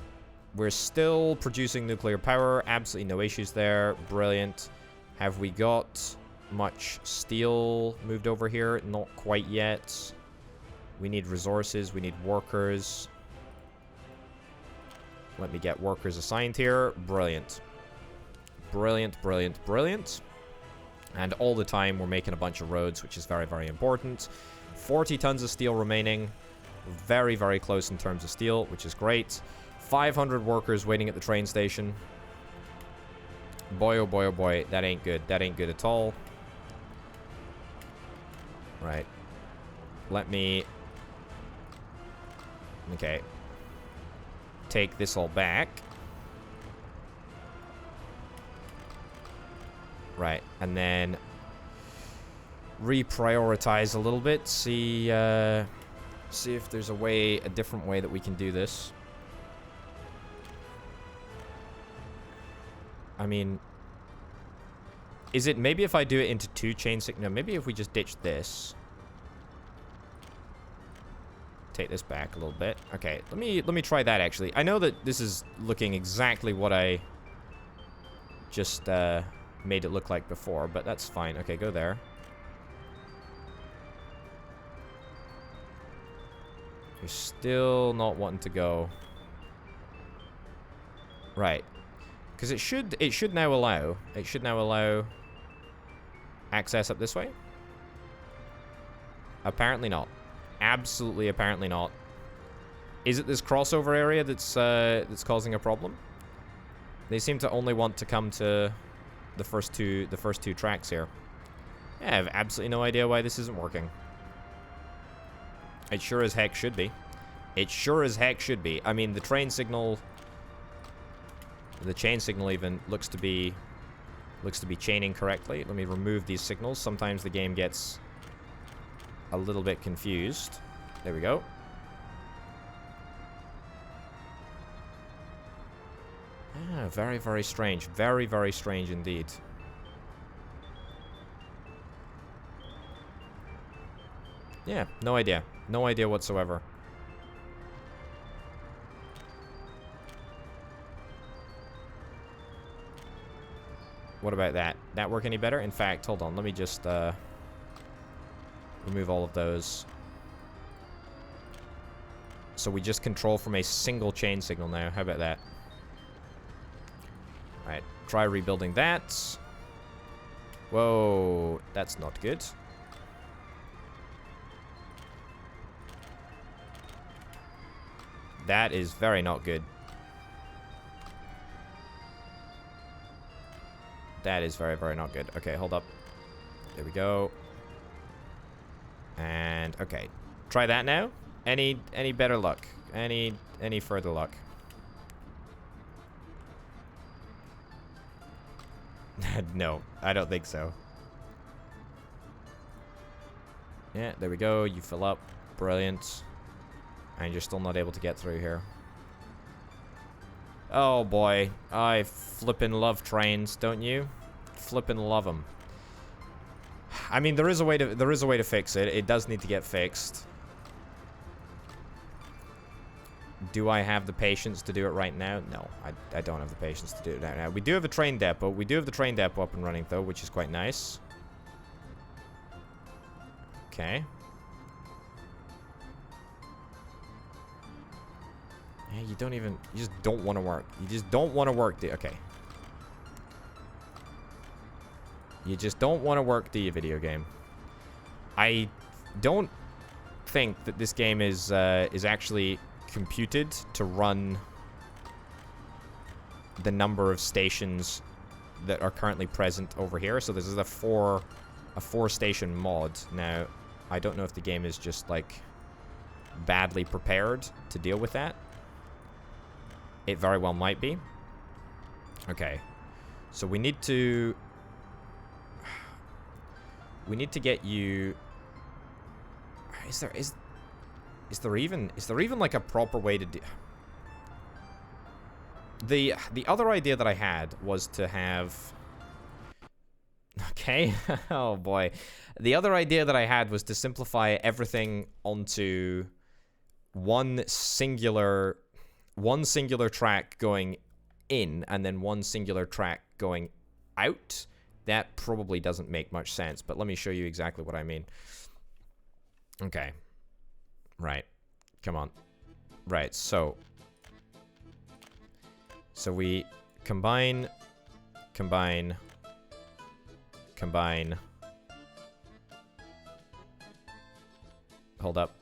We're still producing nuclear power. Absolutely no issues there. Brilliant. Have we got much steel moved over here? Not quite yet. We need resources. We need workers. Let me get workers assigned here. Brilliant. Brilliant, brilliant, brilliant. And all the time, we're making a bunch of roads, which is very, very important. 40 tons of steel remaining. Very, very close in terms of steel, which is great. 500 workers waiting at the train station. Boy, oh boy, oh boy. That ain't good. That ain't good at all. Right. Let me... Okay. Take this all back. Right. And then... reprioritize a little bit. See if there's a different way that we can do this. I mean, is it maybe if I do it into 2 chain signals? No, maybe if we just ditch this. Take this back a little bit. Okay, let me try that actually. I know that this is looking exactly what I just made it look like before, but that's fine. Okay, go there. You're still not wanting to go. Right. Because it should now allow access up this way. Apparently not. Absolutely apparently not. Is it this crossover area that's causing a problem? They seem to only want to come to the first two tracks here. Yeah, I have absolutely no idea why this isn't working. It sure as heck should be. It sure as heck should be. I mean, the train signal... The chain signal even looks to be chaining correctly. Let me remove these signals. Sometimes the game gets a little bit confused. There we go. Yeah, very, very strange. Very, very strange indeed. Yeah, no idea. No idea whatsoever. What about that? That work any better? In fact, hold on. Let me just remove all of those. So we just control from a single chain signal now. How about that? Alright, try rebuilding that. Whoa, that's not good. That is very not good. That is very, very not good. Okay, hold up. There we go. And, okay. Try that now. Any better luck? Any further luck? No, I don't think so. Yeah, there we go. You fill up. Brilliant. And you're still not able to get through here. Oh boy, I flippin' love trains, don't you? Flippin' love them. I mean, there is a way to fix it. It does need to get fixed. Do I have the patience to do it right now? No, I don't have the patience to do it right now. We do have a train depot. We do have the train depot up and running though, which is quite nice. Okay. Yeah, you just don't want to work. You just don't want to work, okay. You just don't want to work, do you, video game? I don't think that this game is actually computed to run the number of stations that are currently present over here. So this is a four station mod. Now, I don't know if the game is just like badly prepared to deal with that. It very well might be. Okay. So we need to get you. Is there even like a proper way to do? The other idea that I had was to have. Okay. Oh boy. The other idea that I had was to simplify everything onto one singular track going in and then one singular track going out. That probably doesn't make much sense, but let me show you exactly what I mean. Okay. Right. Come on. Right, so we combine. Hold up.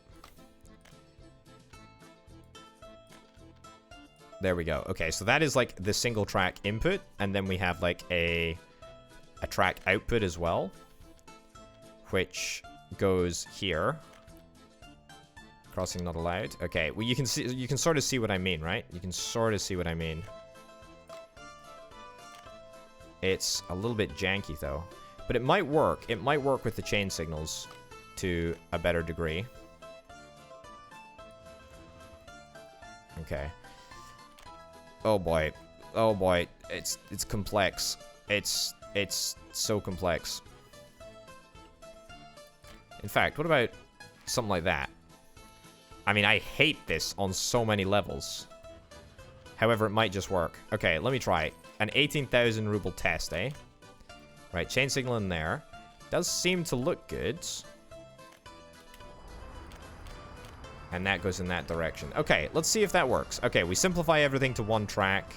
There we go. Okay, so that is like the single track input, and then we have like a track output as well, which goes here. Crossing not allowed. Okay, well you can sort of see what I mean, right? You can sort of see what I mean. It's a little bit janky though, but it might work. It might work with the chain signals to a better degree. Okay. Oh boy. Oh boy. It's complex. It's so complex. In fact, what about something like that? I mean, I hate this on so many levels. However, it might just work. Okay, let me try. An 18,000 ruble test, eh? Right, chain signal in there. Does seem to look good. And that goes in that direction. Okay, let's see if that works. Okay, we simplify everything to one track.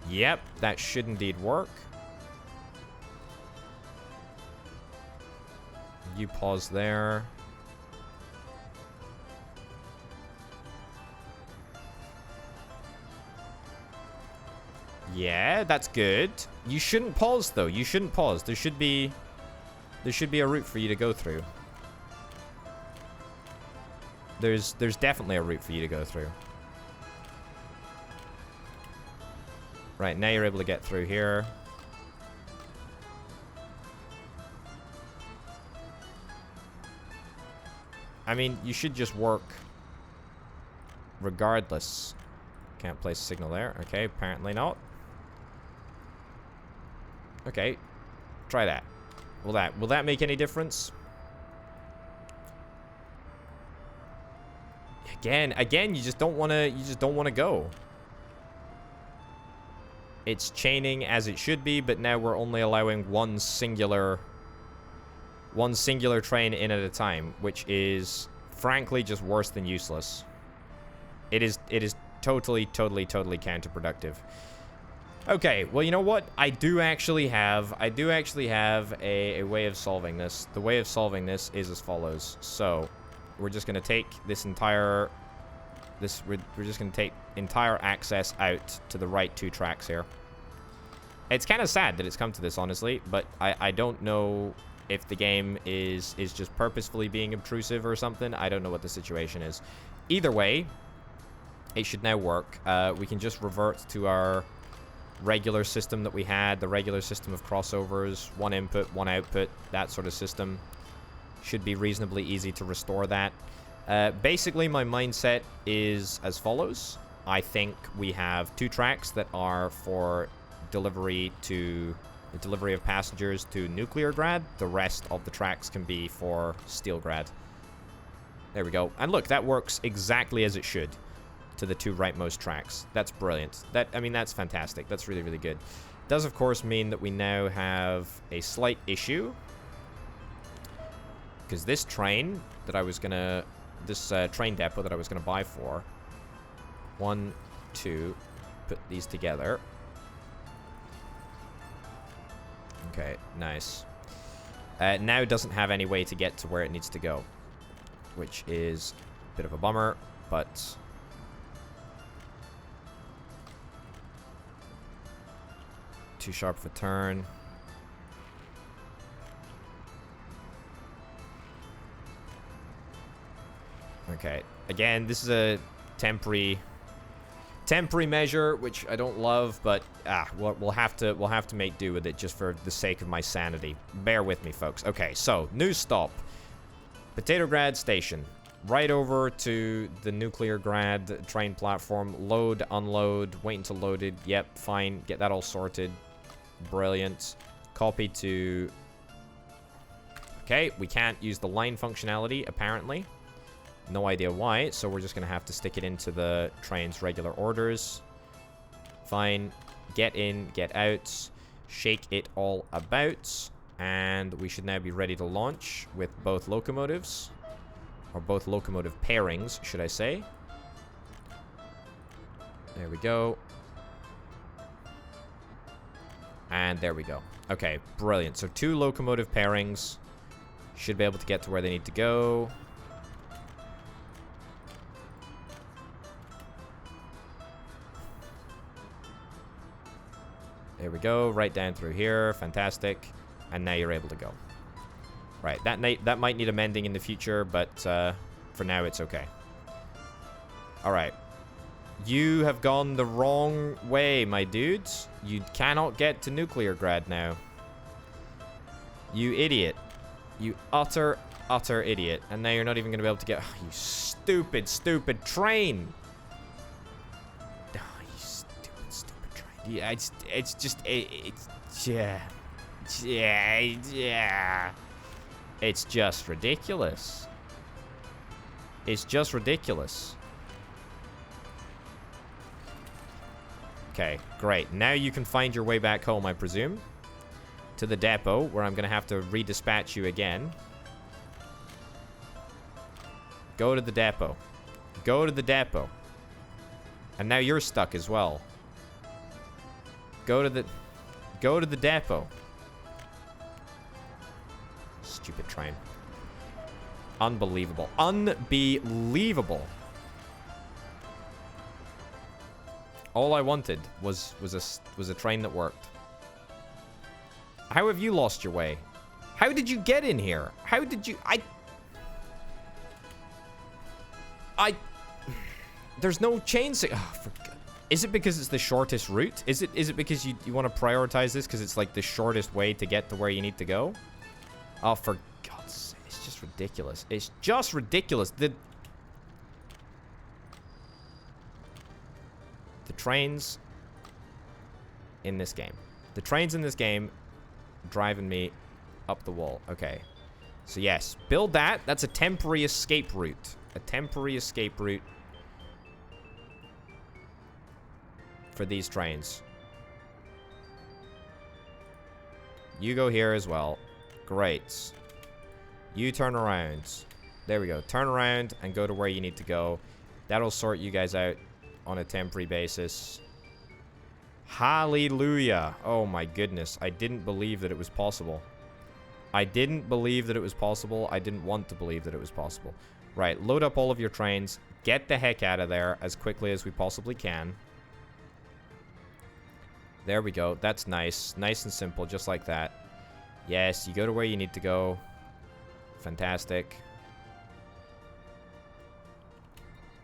Yep, that should indeed work. You pause there. Yeah, that's good. You shouldn't pause though. You shouldn't pause. There should be a route for you to go through. There's definitely a route for you to go through. Right, now you're able to get through here. I mean, you should just work regardless Can't place a signal there. Okay, apparently not. Okay, try that. Will that make any difference? Again, you just don't want to go. It's chaining as it should be, but now we're only allowing one singular train in at a time, which is frankly just worse than useless. It is totally counterproductive. Okay, well, you know what? I do actually have a way of solving this. The way of solving this is as follows. So, we're just going to take this entire we're just going to take entire access out to the right 2 tracks here. It's kind of sad that it's come to this, honestly, but I don't know if the game is just purposefully being obtrusive or something. I don't know what the situation is. Either way, it should now work. We can just revert to our regular system that we had, the regular system of crossovers, 1 input, 1 output, that sort of system. Should be reasonably easy to restore that. Basically, my mindset is as follows. I think we have 2 tracks that are for delivery of passengers to Nucleargrad. The rest of the tracks can be for Steelgrad. There we go. And look, that works exactly as it should to the 2 rightmost tracks. That's brilliant. I mean, that's fantastic. That's really, really good. Does, of course, mean that we now have a slight issue. Because this train that I was gonna... This train depot that I was gonna buy for... 1, 2... Put these together. Okay, nice. Now doesn't have any way to get to where it needs to go. Which is a bit of a bummer, but... Too sharp of a turn. Okay. Again, this is a temporary measure, which I don't love, but we'll have to make do with it just for the sake of my sanity. Bear with me, folks. Okay, so new stop, Potatograd Station, right over to the Nucleargrad train platform. Load, unload, wait until loaded. Yep, fine. Get that all sorted. Brilliant. Copy to. Okay, we can't use the line functionality apparently. No idea why, so we're just going to have to stick it into the train's regular orders. Fine. Get in, get out. Shake it all about. And we should now be ready to launch with both locomotives. Or both locomotive pairings, should I say. There we go. And there we go. Okay, brilliant. So 2 locomotive pairings. Should be able to get to where they need to go. There we go, right down through here. Fantastic. And now you're able to go. Right, that might need amending in the future, but for now it's okay. Alright. You have gone the wrong way, my dudes. You cannot get to Nucleargrad now. You idiot. You utter idiot. And now you're not even going to be able to get... Oh, you stupid train! Yeah, it's just ridiculous. It's just ridiculous. Okay, great. Now you can find your way back home, I presume. To the depot, where I'm going to have to redispatch you again. Go to the depot. Go to the depot. And now you're stuck as well. Go to the depot. Stupid train. Unbelievable. Unbelievable. All I wanted was a train that worked. How have you lost your way? How did you get in here? How did you... There's no chain... Oh, for God. Is it because it's the shortest route? Is it because you want to prioritize this because it's like the shortest way to get to where you need to go? Oh, for God's sake. It's just ridiculous. It's just ridiculous. trains in this game. The trains in this game driving me up the wall. Okay. So yes, build that. That's a temporary escape route. A temporary escape route for these trains. You go here as well. Great. You turn around. There we go. Turn around and go to where you need to go. That'll sort you guys out on a temporary basis. Hallelujah. Oh my goodness. I didn't believe that it was possible. I didn't believe that it was possible. I didn't want to believe that it was possible. Right. Load up all of your trains. Get the heck out of there as quickly as we possibly can. There we go. That's nice. Nice and simple, just like that. Yes, you go to where you need to go. Fantastic.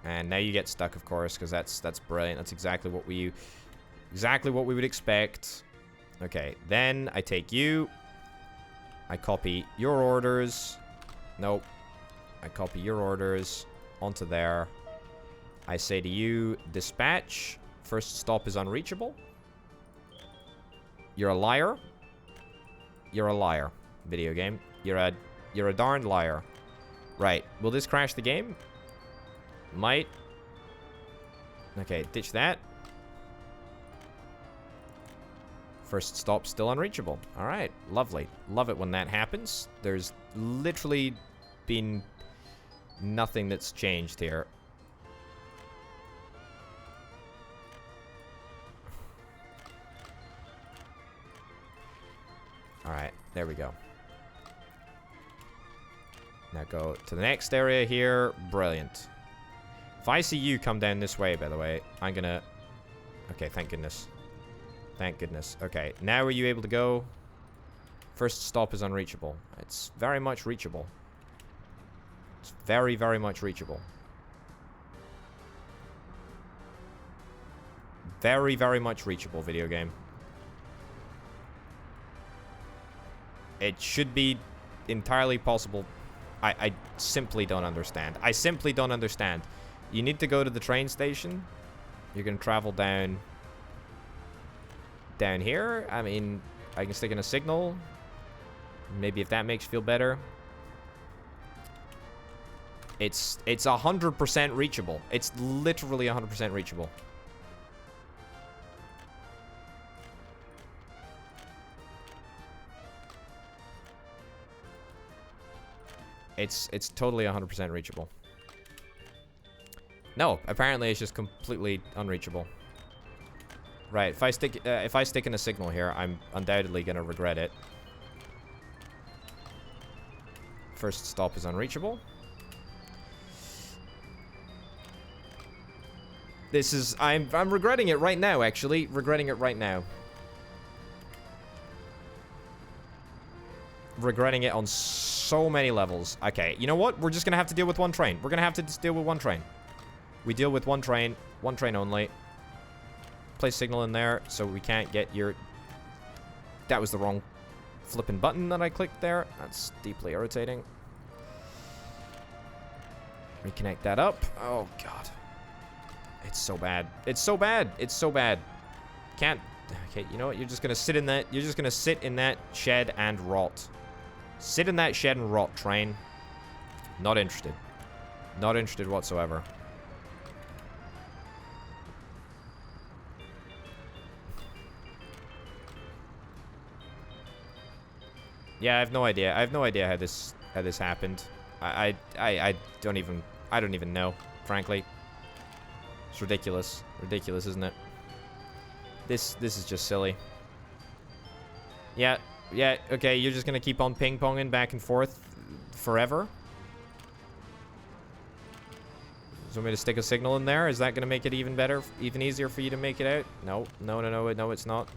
And now you get stuck, of course, because that's brilliant. That's exactly what we would expect. Okay, then I take you. I copy your orders. Nope. I copy your orders onto there. I say to you, dispatch. First stop is unreachable. You're a liar. You're a liar, video game. You're a darned liar. Right. Will this crash the game? Might. Okay, ditch that. First stop still unreachable. All right, lovely. Love it when that happens. There's literally been nothing that's changed here. Alright, there we go. Now go to the next area here. Brilliant. If I see you come down this way, by the way, I'm gonna... Okay, thank goodness. Thank goodness. Okay, now are you able to go? First stop is unreachable. It's very much reachable. It's very, very much reachable. Very, very much reachable, video game. It should be entirely possible. I simply don't understand. I simply don't understand. You need to go to the train station. You're going to travel down here. I mean, I can stick in a signal. Maybe if that makes you feel better. It's 100% reachable. It's literally 100% reachable. It's totally 100% reachable. No, apparently it's just completely unreachable. Right, if I stick in a signal here, I'm undoubtedly gonna regret it. First stop is unreachable. This is I'm regretting it right now, actually. Regretting it right now. Regretting it on so many levels. Okay, you know what? We're just gonna have to deal with one train. We're gonna have to just deal with one train. We deal with one train only. Place signal in there so we can't get your... That was the wrong flipping button that I clicked there. That's deeply irritating. Reconnect that up. Oh, God. It's so bad. It's so bad. It's so bad. Can't... Okay, you know what? You're just gonna sit in that... You're just gonna sit in that shed and rot. Sit in that shed and rot, train. Not interested. Not interested whatsoever. Yeah, I have no idea. I have no idea how this happened. I don't even know, frankly. It's ridiculous. Ridiculous, isn't it? This is just silly. Yeah, okay, you're just gonna keep on ping-ponging back and forth forever? Do you want me to stick a signal in there? Is that gonna make it even better, even easier for you to make it out? No, it's not.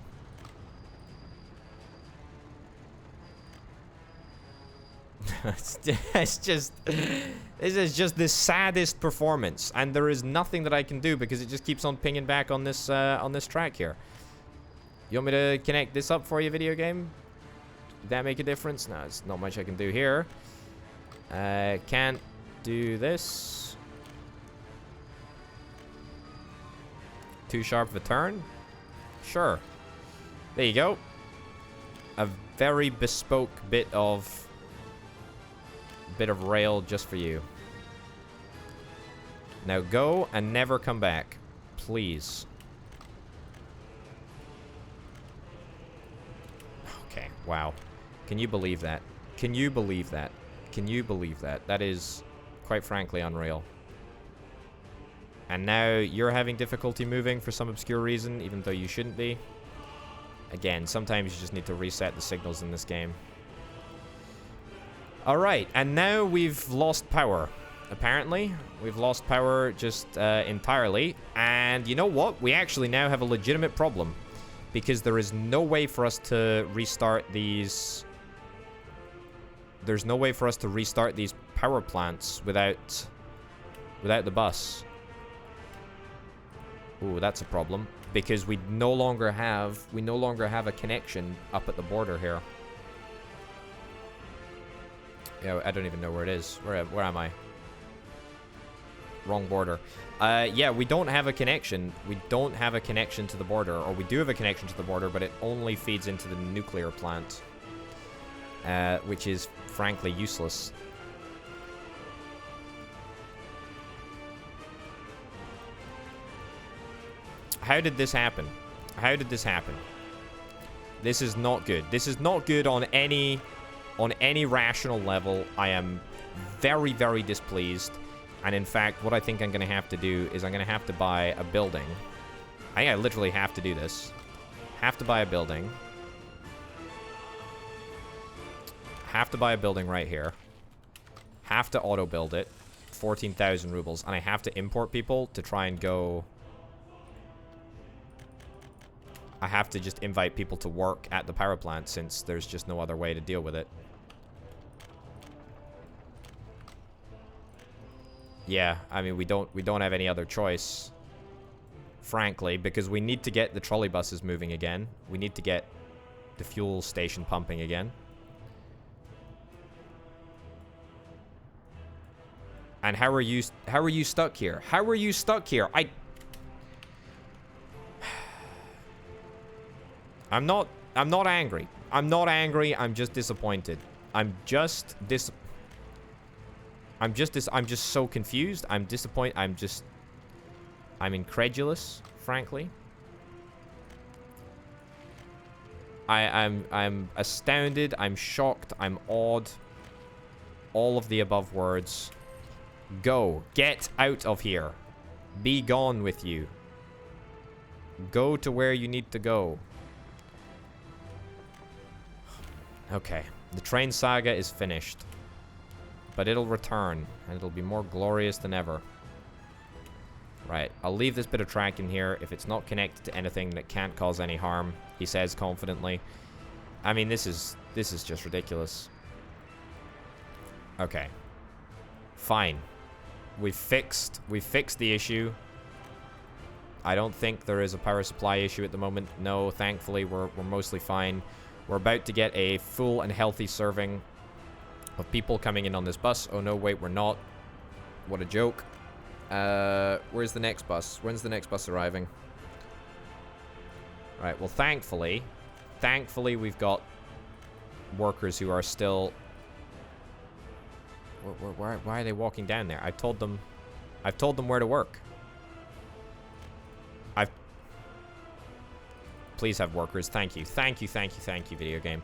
This is just the saddest performance, and there is nothing that I can do because it just keeps on pinging back on this track here. You want me to connect this up for you, video game? Did that make a difference? No, there's not much I can do here. Can't do this. Too sharp of a turn? Sure. There you go. A very bespoke bit of rail just for you. Now go and never come back. Please. Okay, wow. Can you believe that? Can you believe that? Can you believe that? That is, quite frankly, unreal. And now you're having difficulty moving for some obscure reason, even though you shouldn't be. Again, sometimes you just need to reset the signals in this game. Alright, and now we've lost power. Apparently, we've lost power just entirely. And you know what? We actually now have a legitimate problem. Because there is no way for us to restart these... There's no way for us to restart these power plants without the bus. Ooh, that's a problem. Because we no longer have a connection up at the border here. Yeah, I don't even know where it is. Where am I? Wrong border. Yeah, we don't have a connection. We don't have a connection to the border. Or we do have a connection to the border, but it only feeds into the nuclear plant. Which is, frankly, useless. How did this happen? How did this happen? This is not good. This is not good on any rational level. I am very, very displeased. And in fact, what I think I'm going to have to do is I'm going to have to buy a building. I think I literally have to do this. Have to buy a building. Have to buy a building right here. Have to auto-build it. 14,000 rubles. And I have to import people to try and go... I have to just invite people to work at the power plant since there's just no other way to deal with it. Yeah, I mean, we don't have any other choice, frankly, because we need to get the trolley buses moving again. We need to get the fuel station pumping again. And how are you stuck here? How are you stuck here? I'm not angry. I'm not angry. I'm just disappointed. I'm just so confused. I'm disappointed. I'm incredulous, frankly. I'm astounded. I'm shocked. I'm awed. All of the above words. Go. Get out of here. Be gone with you. Go to where you need to go. Okay. The train saga is finished. But it'll return, and it'll be more glorious than ever. Right, I'll leave this bit of track in here. If it's not connected to anything that can't cause any harm, he says confidently. I mean, this is just ridiculous. Okay. Fine. We've fixed the issue. I don't think there is a power supply issue at the moment. No, thankfully, we're mostly fine. We're about to get a full and healthy serving of people coming in on this bus. Oh no, wait, we're not. What a joke. Where's the next bus? When's the next bus arriving? Right, well, thankfully, we've got workers who are still... Why are they walking down there? I've told them where to work. Please have workers. Thank you. Thank you, video game.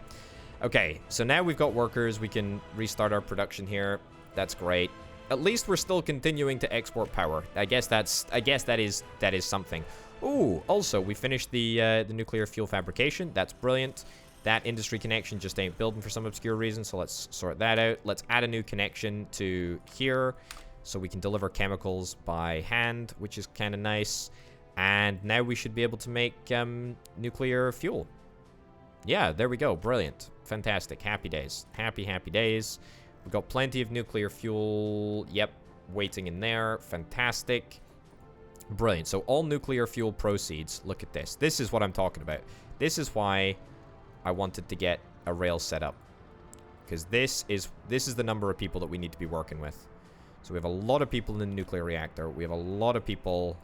Okay, so now we've got workers. We can restart our production here. That's great. At least we're still continuing to export power. I guess that is something. Ooh, also we finished the nuclear fuel fabrication. That's brilliant. That industry connection just ain't building for some obscure reason, so let's sort that out. Let's add a new connection to here so we can deliver chemicals by hand, which is kind of nice. And now we should be able to make nuclear fuel. Yeah, there we go. Brilliant. Fantastic. Happy days. Happy days. We've got plenty of nuclear fuel. Yep. Waiting in there. Fantastic. Brilliant. So all nuclear fuel proceeds. Look at this. This is what I'm talking about. This is why I wanted to get a rail set up. Because this is the number of people that we need to be working with. So we have a lot of people in the nuclear reactor. We have a lot of people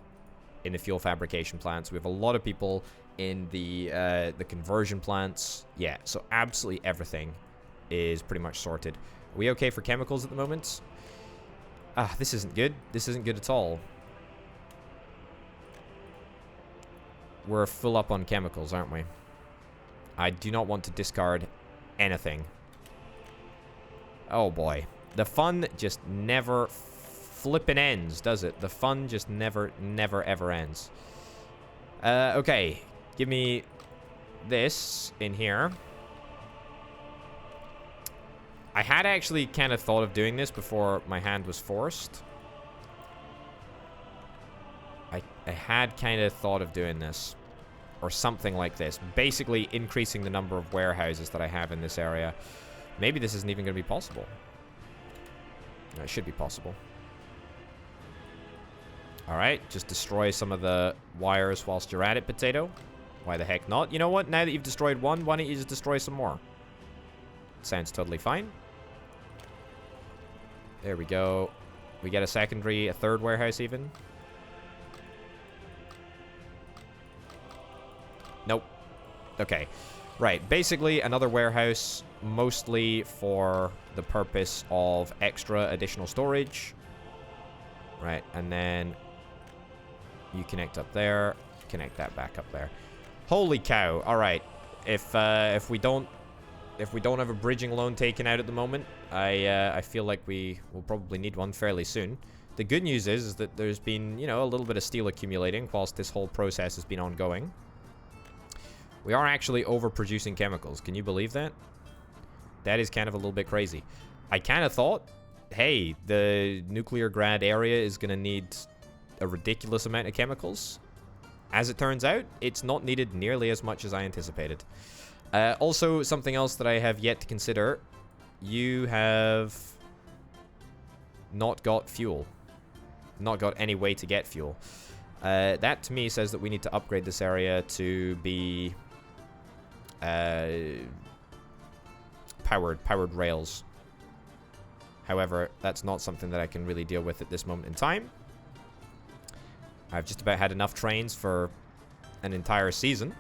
in the fuel fabrication plants. We have a lot of people in the conversion plants. Yeah, so absolutely everything is pretty much sorted. Are we okay for chemicals at the moment? Ah, this isn't good. This isn't good at all. We're full up on chemicals, aren't we? I do not want to discard anything. Oh boy. The fun just never flippin' ends, does it? The fun just never ever ends. Okay. Give me this in here. I had actually kind of thought of doing this before my hand was forced. I had kind of thought of doing this. Or something like this. Basically increasing the number of warehouses that I have in this area. Maybe this isn't even going to be possible. No, it should be possible. Alright, just destroy some of the wires whilst you're at it, Potato. Why the heck not? You know what? Now that you've destroyed one, why don't you just destroy some more? Sounds totally fine. There we go. We get a third warehouse even. Nope. Okay. Right. Basically, another warehouse, mostly for the purpose of extra additional storage. Right. And then you connect up there. Connect that back up there. Holy cow. All right. If we don't have a bridging loan taken out at the moment, I feel like we will probably need one fairly soon. The good news is that there's been, you know, a little bit of steel accumulating whilst this whole process has been ongoing. We are actually overproducing chemicals. Can you believe that? That is kind of a little bit crazy. I kind of thought, hey, the nuclear grad area is going to need a ridiculous amount of chemicals. As it turns out, it's not needed nearly as much as I anticipated. Also, something else that I have yet to consider. You have not got fuel. Not got any way to get fuel. That to me says that we need to upgrade this area to be powered rails. However, that's not something that I can really deal with at this moment in time. I've just about had enough trains for an entire season.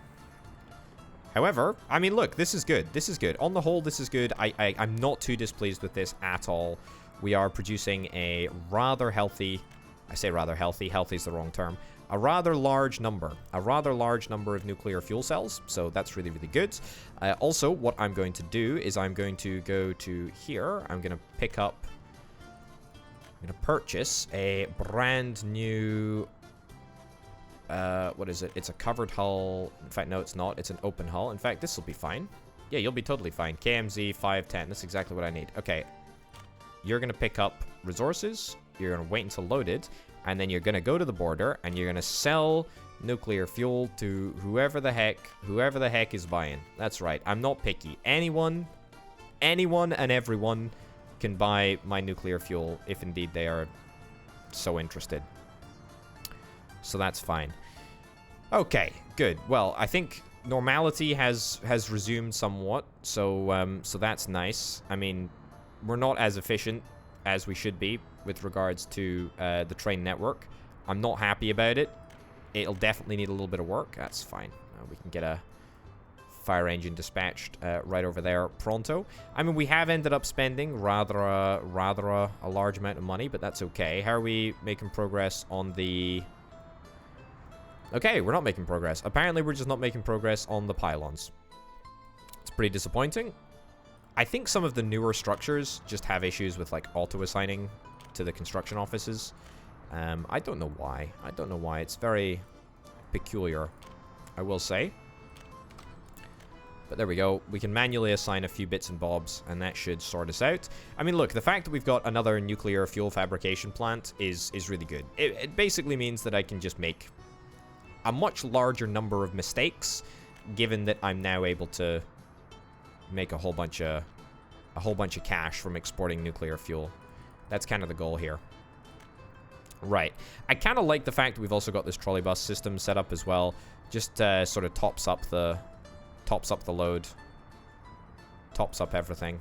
However, I mean, look, this is good. This is good. On the whole, this is good. I'm not too displeased with this at all. We are producing a rather healthy... I say rather healthy. Healthy is the wrong term. A rather large number of nuclear fuel cells, so that's really, really good. Also, what I'm going to do is I'm going to go to here. I'm going to pick up... I'm going to purchase a brand new... what is it? It's a covered hull. In fact, no, it's not. It's an open hull. In fact, this will be fine. Yeah, you'll be totally fine. KMZ 510. That's exactly what I need. Okay. You're going to pick up resources. You're going to wait until loaded. And then you're going to go to the border. And you're going to sell nuclear fuel to whoever the heck is buying. That's right. I'm not picky. Anyone and everyone can buy my nuclear fuel if indeed they are so interested. So that's fine. Okay, good. Well, I think normality has resumed somewhat, so so that's nice. I mean, we're not as efficient as we should be with regards to the train network. I'm not happy about it. It'll definitely need a little bit of work. That's fine. We can get a fire engine dispatched right over there pronto. I mean, we have ended up spending rather a large amount of money, but that's okay. How are we making progress on the... Okay, we're not making progress. Apparently, we're just not making progress on the pylons. It's pretty disappointing. I think some of the newer structures just have issues with, like, auto-assigning to the construction offices. I don't know why. I don't know why. It's very peculiar, I will say. But there we go. We can manually assign a few bits and bobs, and that should sort us out. I mean, look, the fact that we've got another nuclear fuel fabrication plant is really good. It basically means that I can just make a much larger number of mistakes, given that I'm now able to make a whole bunch of cash from exporting nuclear fuel. That's kind of the goal here. Right. I kind of like the fact that we've also got this trolley bus system set up as well. Just sort of tops up the load. Tops up everything.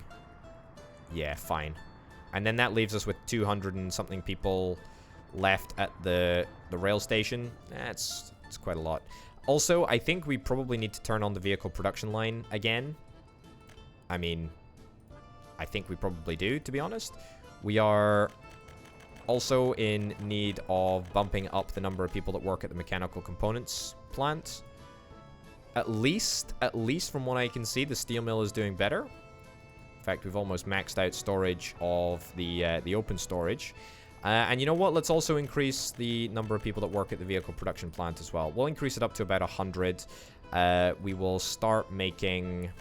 Yeah, fine. And then that leaves us with 200 and something people left at the rail station. That's quite a lot. Also, I think we probably need to turn on the vehicle production line again. I mean, I think we probably do, to be honest. We are also in need of bumping up the number of people that work at the mechanical components plant. At least from what I can see, the steel mill is doing better. In fact, we've almost maxed out storage of the open storage. And you know what? Let's also increase the number of people that work at the vehicle production plant as well. We'll increase it up to about 100. We will start making...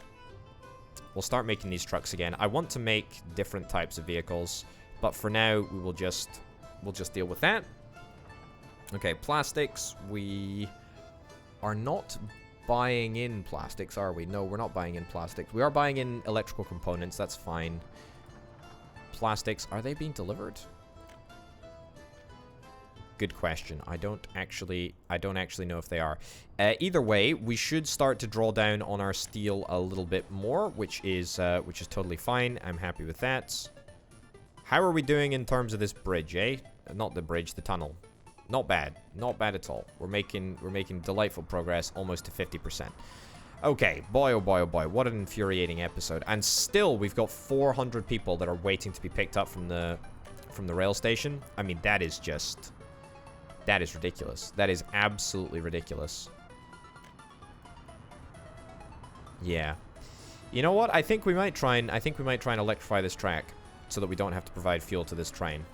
We'll start making these trucks again. I want to make different types of vehicles, but for now, we'll just deal with that. Okay, plastics. We are not buying in plastics, are we? No, we're not buying in plastics. We are buying in electrical components. That's fine. Plastics, are they being delivered? Good question. I don't actually know if they are. Either way, we should start to draw down on our steel a little bit more, which is totally fine. I'm happy with that. How are we doing in terms of this bridge, eh? Not the bridge, the tunnel. Not bad. Not bad at all. We're making delightful progress, almost to 50%. Okay, boy, oh boy, oh boy. What an infuriating episode. And still, we've got 400 people that are waiting to be picked up from the rail station. I mean, that is just... That is ridiculous. That is absolutely ridiculous. Yeah. You know what? I think we might try and electrify this track so that we don't have to provide fuel to this train.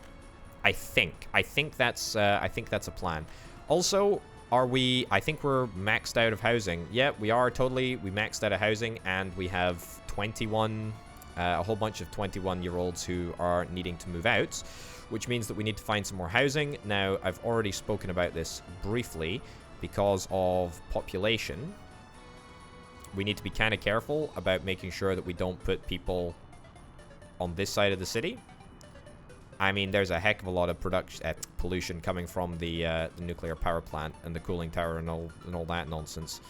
I think that's a plan. Also, I think we're maxed out of housing. Yeah, we are totally. We maxed out of housing, and we have 21, a whole bunch of 21-year-olds who are needing to move out, which means that we need to find some more housing. Now, I've already spoken about this briefly. Because of population, we need to be kind of careful about making sure that we don't put people on this side of the city. I mean, there's a heck of a lot of pollution coming from the nuclear power plant and the cooling tower and all that nonsense.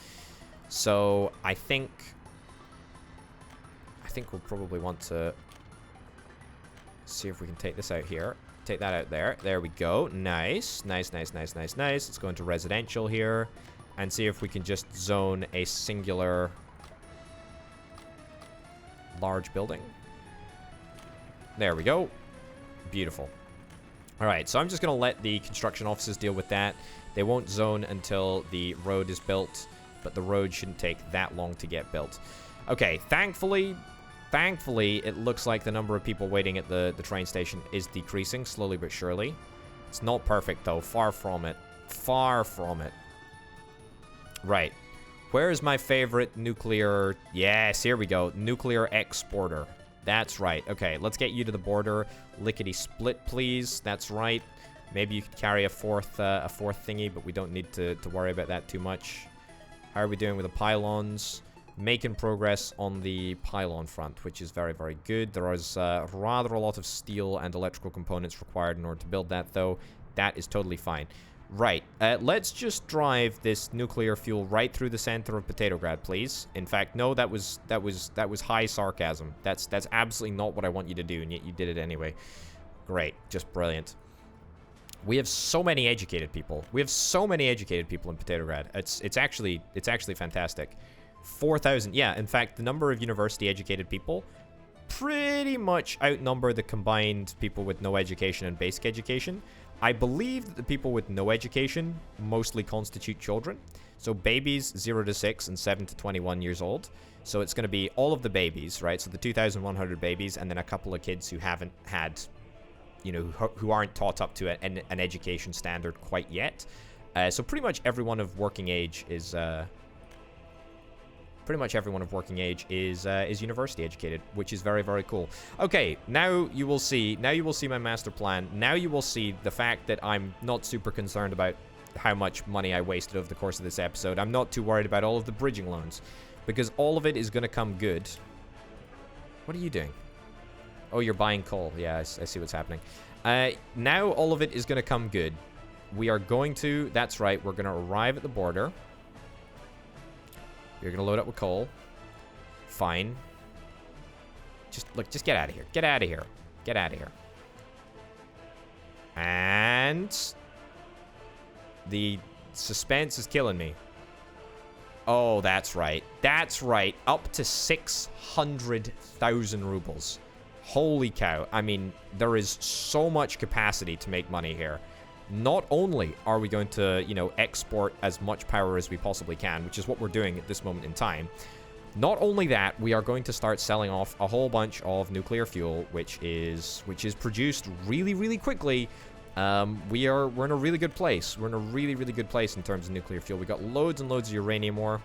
So I think we'll probably want to see if we can take this out here. Take that out there. There we go. Nice. Nice, nice, nice, nice, nice. Let's go into residential here and see if we can just zone a singular large building. There we go. Beautiful. All right, so I'm just going to let the construction offices deal with that. They won't zone until the road is built, but the road shouldn't take that long to get built. Okay, thankfully, it looks like the number of people waiting at the train station is decreasing slowly but surely. It's not perfect, though. Far from it. Far from it. Right. Where is my favorite nuclear... Yes, here we go. Nuclear exporter. That's right. Okay, let's get you to the border. Lickety-split, please. That's right. Maybe you could carry a fourth thingy, but we don't need to worry about that too much. How are we doing with the pylons? Making progress on the pylon front, which is very, very good. There is rather a lot of steel and electrical components required in order to build that, though. That is totally fine. Right. Let's just drive this nuclear fuel right through the center of Potatograd, please. In fact, no, that was high sarcasm. That's absolutely not what I want you to do, and yet you did it anyway. Great. Just brilliant. We have so many educated people. We have so many educated people in Potatograd. It's actually fantastic. 4,000. Yeah, in fact, the number of university-educated people pretty much outnumber the combined people with no education and basic education. I believe that the people with no education mostly constitute children. So babies 0 to 6 and 7 to 21 years old. So it's going to be all of the babies, right? So the 2,100 babies and then a couple of kids who haven't had, you know, who aren't taught up to an education standard quite yet. So pretty much everyone of working age is... university educated, which is very, very cool. Okay, now you will see my master plan. Now you will see the fact that I'm not super concerned about how much money I wasted over the course of this episode. I'm not too worried about all of the bridging loans, because all of it is going to come good. What are you doing? Oh, you're buying coal. Yeah, I see what's happening. Now all of it is going to come good. We are going to, that's right, we're going to arrive at the border. You're going to load up with coal. Fine. Just get out of here. Get out of here. Get out of here. And the suspense is killing me. Oh, that's right. That's right. Up to 600,000 rubles. Holy cow. I mean, there is so much capacity to make money here. Not only are we going to, you know, export as much power as we possibly can, which is what we're doing at this moment in time. Not only that, we are going to start selling off a whole bunch of nuclear fuel, which is produced really, really quickly. We're in a really good place. We're in a really, really good place in terms of nuclear fuel. We got loads and loads of uranium ore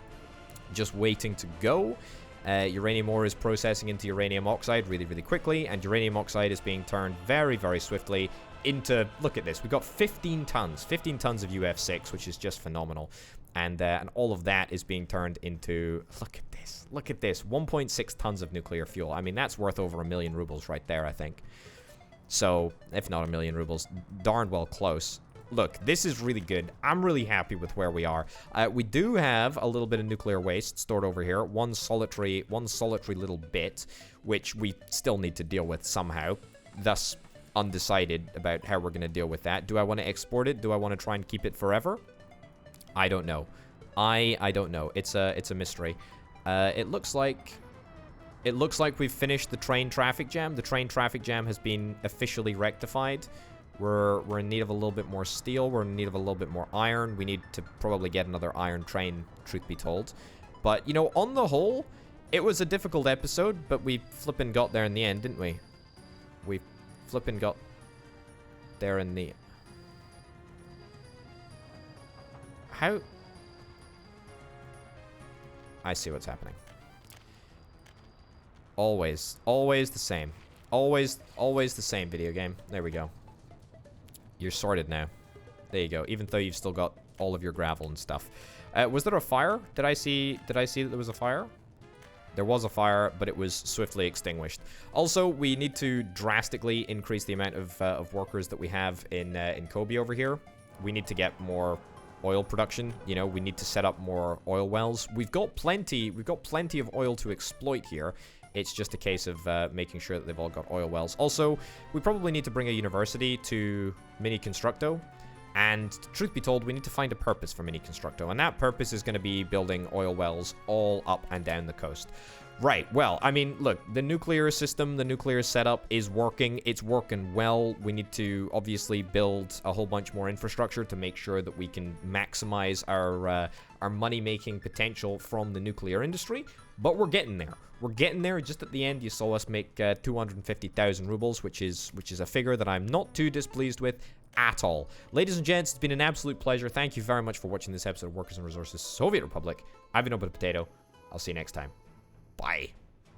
just waiting to go. Uranium ore is processing into uranium oxide really, really quickly, and uranium oxide is being turned very, very swiftly into, look at this, we got 15 tons of UF6, which is just phenomenal. And all of that is being turned into, look at this, 1.6 tons of nuclear fuel. I mean, that's worth over 1 million rubles right there, I think. So, if not 1 million rubles, darn well close. Look, this is really good. I'm really happy with where we are. We do have a little bit of nuclear waste stored over here. One solitary little bit, which we still need to deal with somehow. Thus, undecided about how we're going to deal with that. Do I want to export it? Do I want to try and keep it forever? I don't know. I don't know. It's a mystery. It looks like we've finished the train traffic jam. The train traffic jam has been officially rectified. We're in need of a little bit more steel. We're in need of a little bit more iron. We need to probably get another iron train, truth be told. But, you know, on the whole, it was a difficult episode, but we flippin' got there in the end, didn't we? We flippin' got there in the... How? I see what's happening. Always the same. Always the same, video game. There we go. You're sorted now. There you go. Even though you've still got all of your gravel and stuff. Was there a fire? Did I see that there was a fire? There was a fire, but it was swiftly extinguished. Also, we need to drastically increase the amount of workers that we have in Kobe over here. We need to get more oil production. You know, we need to set up more oil wells. We've got plenty of oil to exploit here. It's just a case of making sure that they've all got oil wells. Also, we probably need to bring a university to Mini Constructo. And truth be told, we need to find a purpose for Mini Constructo. And that purpose is going to be building oil wells all up and down the coast. Right, well, I mean, look, the nuclear system, the nuclear setup is working. It's working well. We need to obviously build a whole bunch more infrastructure to make sure that we can maximize our money-making potential from the nuclear industry. But we're getting there. We're getting there. Just at the end, you saw us make 250,000 rubles, which is a figure that I'm not too displeased with at all. Ladies and gents, it's been an absolute pleasure. Thank you very much for watching this episode of Workers and Resources Soviet Republic. I've been Open Potato. I'll see you next time. Bye.